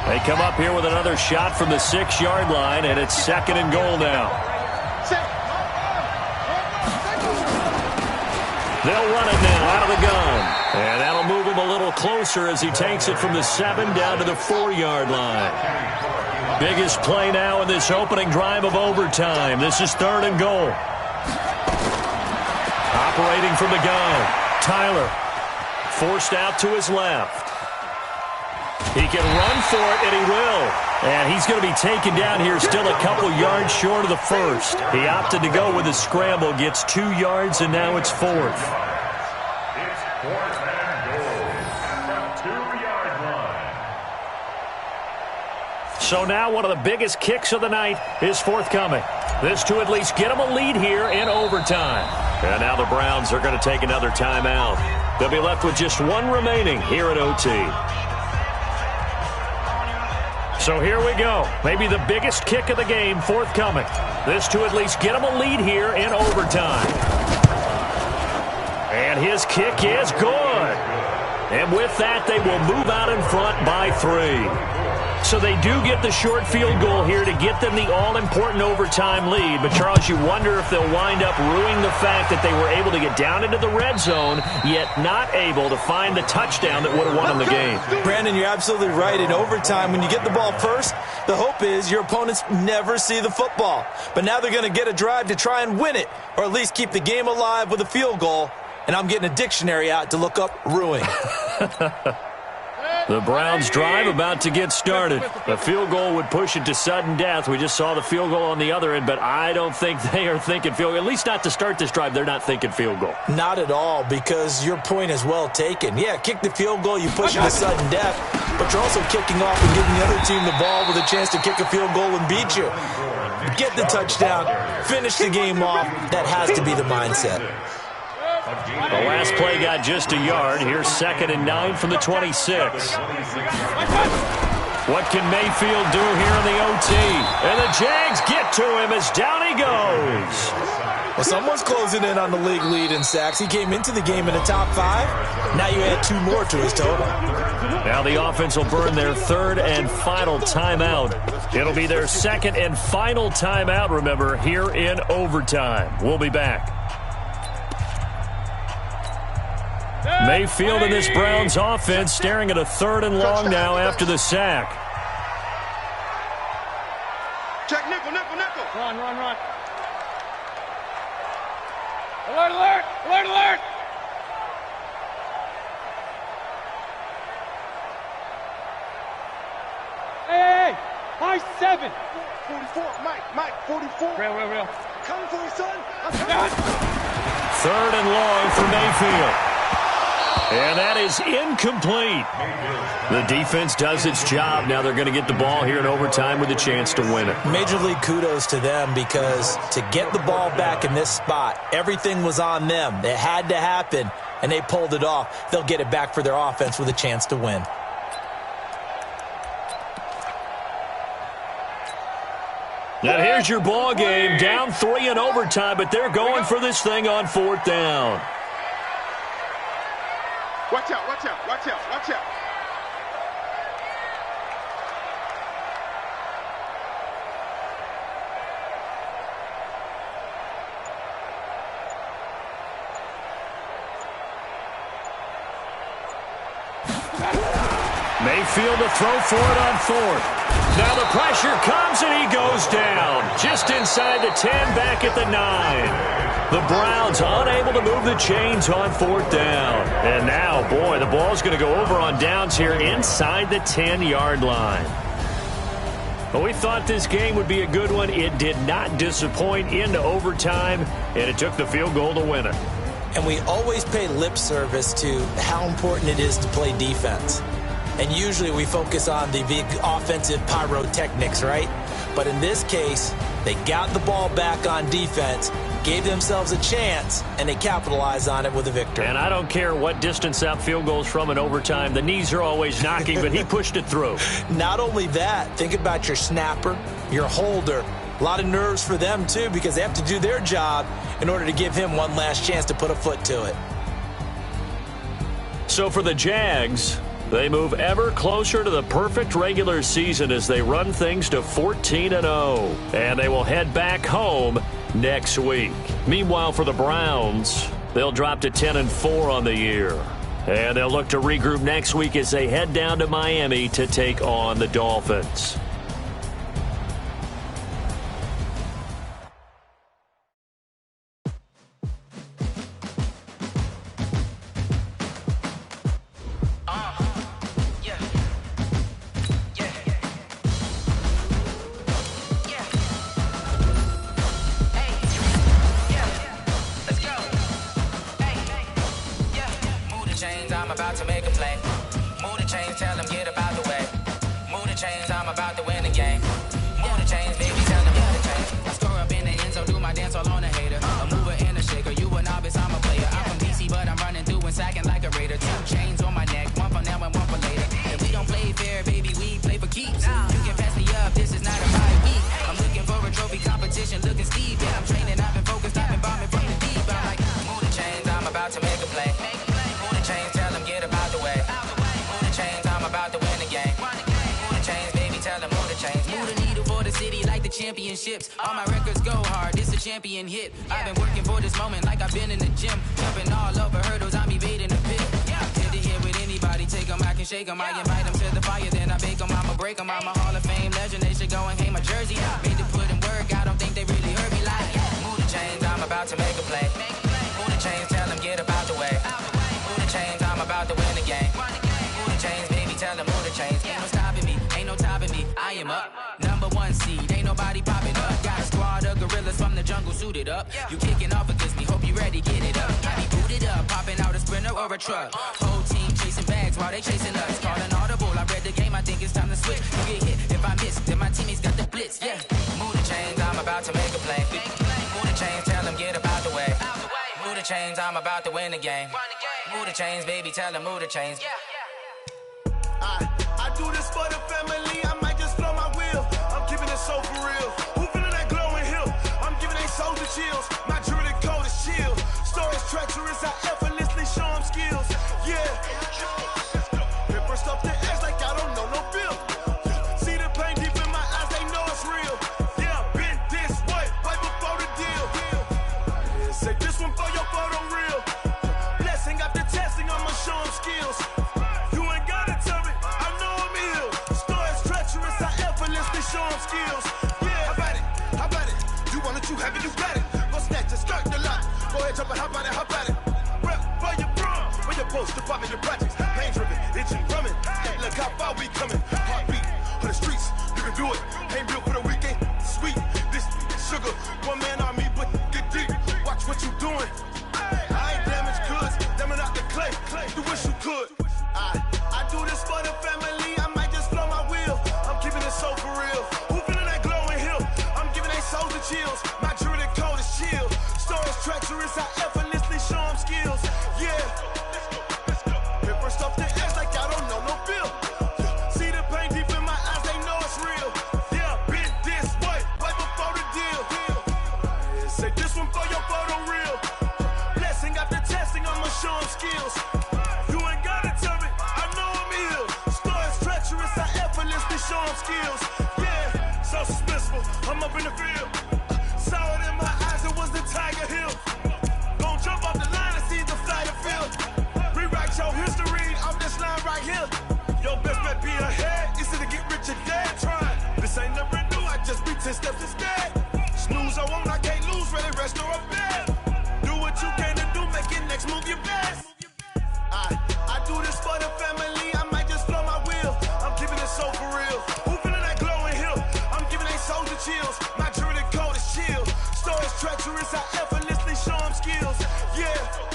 They come up here with another shot from the 6-yard line, and it's 2nd and goal now. They'll run it now out of the gun. And that'll move him a little closer as he takes it from the 7 down to the 4-yard line. Biggest play now in this opening drive of overtime. This is 3rd and goal. Operating from the gun, Tyler. Forced out to his left. He can run for it, and he will. And he's going to be taken down here, still a couple yards short of the first. He opted to go with a scramble, gets 2 yards, and now it's 4th. It's 4th and goal from 2-yard line. So now one of the biggest kicks of the night is forthcoming. This to at least get them a lead here in overtime. And now the Browns are going to take another timeout. They'll be left with just one remaining here at OT. So here we go. Maybe the biggest kick of the game forthcoming. This to at least get them a lead here in overtime. And his kick is good. And with that, they will move out in front by 3. So they do get the short field goal here to get them the all-important overtime lead. But, Charles, you wonder if they'll wind up ruining the fact that they were able to get down into the red zone, yet not able to find the touchdown that would have won them the game. Brandon, you're absolutely right. In overtime, when you get the ball first, the hope is your opponents never see the football. But now they're going to get a drive to try and win it, or at least keep the game alive with a field goal. And I'm getting a dictionary out to look up ruin. The Browns drive about to get started. A field goal would push it to sudden death. We just saw the field goal on the other end, but I don't think they are thinking field goal. At least not to start this drive. They're not thinking field goal. Not at all, because your point is well taken. Yeah, kick the field goal, you push it to sudden death, but you're also kicking off and giving the other team the ball with a chance to kick a field goal and beat you. Get the touchdown, finish the game off. That has to be the mindset. The last play got just a yard. Here's 2nd and 9 from the 26. What can Mayfield do here in the OT? And the Jags get to him as down he goes. Well, someone's closing in on the league lead in sacks. He came into the game in the top 5. Now you add 2 more to his total. Now the offense will burn their 3rd and final timeout. It'll be their 2nd and final timeout, remember, here in overtime. We'll be back. Mayfield and this Browns offense staring at a 3rd and long now after the sack. Check nickel, nickel, nickel. Run, run, run. Alert, alert, alert, alert. Hey, high 7. 44, Mike, 44. Real. Coming for you, son. I'm coming. 3rd and long for Mayfield. And that is incomplete. The defense does its job. Now they're going to get the ball here in overtime with a chance to win it. Major league kudos to them, because to get the ball back in this spot, everything was on them. It had to happen, and they pulled it off. They'll get it back for their offense with a chance to win. Now here's your ball game. Down 3 in overtime, but they're going for this thing on 4th down. Watch out, watch out, watch out, watch out. Mayfield to throw for it on 4th. Now the pressure comes and he goes down. Just inside the 10, back at the 9. The Browns unable to move the chains on 4th down. And now, boy, the ball's going to go over on downs here inside the 10-yard line. Well, we thought this game would be a good one. It did not disappoint into overtime, and it took the field goal to win it. And we always pay lip service to how important it is to play defense. And usually we focus on the big offensive pyrotechnics, right? But in this case, they got the ball back on defense, gave themselves a chance, and they capitalized on it with a victory. And I don't care what distance that field goes from in overtime. The knees are always knocking, but he pushed it through. Not only that, think about your snapper, your holder. A lot of nerves for them, too, because they have to do their job in order to give him one last chance to put a foot to it. So for the Jags, they move ever closer to the perfect regular season as they run things to 14-0. And they will head back home next week. Meanwhile, for the Browns, they'll drop to 10-4 on the year. And they'll look to regroup next week as they head down to Miami to take on the Dolphins. tell them get up out the way. Move the chains, I'm about to win the game. Move the chains, baby, tell them move the chains. I score up in the end zone, do my dance all on a hater. A mover and a shaker, you a novice, I'm a player. I'm from DC, but I'm running through and sacking like a raider. 2 chains on my neck, one for now and one for later. And we don't play fair, baby, we play for keeps. You can pass me up, this is not a bye week. I'm looking for a trophy competition, looking steep. Yeah, I'm training, I've been focused, I've been bombing from the deep. I'm like, move the chains, I'm about to make a play. Move the chains, tell them get up out the way. Move the chains, I'm about to win the game. Move the chains, baby, tell them move the chains. Move the needle for the city like the championships. All my records go hard, this a champion hit. I've been working for this moment like I've been in the gym. Jumping all over hurdles, I'm evading the pit. Hit it here with anybody, take them, I can shake them. I invite them to the fire, then I bake them, I'ma break them. I'm a Hall of Fame legend, they should go and hang my jersey. Made to put in work, I don't think they really heard me like. Move the chains, I'm about to make a play. Move the chains, tell them get up out the way. Move the chains, I'm about to win the game. Move the chains, baby, tell them move the chains. Ain't no stopping me, ain't no topping me, I am up. Number 1 seed, ain't nobody popping up. Got a squad of gorillas from the jungle suited up. You kicking off against me, hope you ready, get it up. I be booted up, popping out a sprinter or a truck. Whole team chasing bags while they chasing us. Calling audible, I read the game, I think it's time to switch. You get hit, if I miss, then my teammates got the blitz, yeah. Move the chains, I'm about to make a play. Move the chains, tell them get up out the way. Move the chains, I'm about to win the game. Move the chains, baby, tell them move the chains. I do this for the family, I might just blow my wheel. I'm keeping it so for real. Who feeling that glowing hill? I'm giving they soldier chills. My jewelry code is chill. Stories treacherous, I effortlessly show them skills. Yeah. Paper stuff the edge like I don't know no bill. See the pain deep in my eyes, they know it's real. Yeah, been this way, right before the deal. Say this one for your photo real. Blessing after testing, I'ma show them skills. You ain't gotta tell me, I know I'm ill. Stories treacherous, I effortlessly show them skills. Yeah, how about it? You want it, you have it, you got it. Go snatch it, start the lot. Go ahead, jump it, how about it? Rep for your bro, for your post, to pop in your projects. Pain driven, itching, drumming. Look how far we coming. Heartbeat for the streets, you can do it. Ain't built for the weekend, sweet. This sugar, one man army, but get deep. Watch what you doing. I ain't damaged goods, damn it out the clay. You wish you could. I do this for the family, I might just blow my wheel. I'm keeping it so for real. Who feeling that glowing hill? I'm giving they souls the chills. My jewelry code is chill. Stories treacherous, I effortlessly show them skills. Yeah. Paper stuff the edge like I don't know no bill. See the pain deep in my eyes, they know it's real. Yeah, been this way, right before the deal. Say this one for your photo real. Blessing after testing, I'ma show them skills. You ain't gotta tell me, I know I'm ill. Stories treacherous, I effortlessly show them skills. Yeah, so suspenseful, I'm up in the field. Saw it in my eyes, it was the Tiger Hill. Gon' jump off the line and see the flight of field. Rewrite your history off this line right here. Your best bet be ahead, easy to get rich or dead. Trying, this ain't never new, I just be 10 steps instead. Snooze I won't, I can't lose, ready, rest or up bed. Do what you can to do, make it next move your best. I do this for the family, I might just blow my wheel. I'm keeping it so for real. Who feeling that glowing hill? I'm giving they soldier chills. My jewelry code is chill. Stories treacherous, I effortlessly show them skills. Yeah.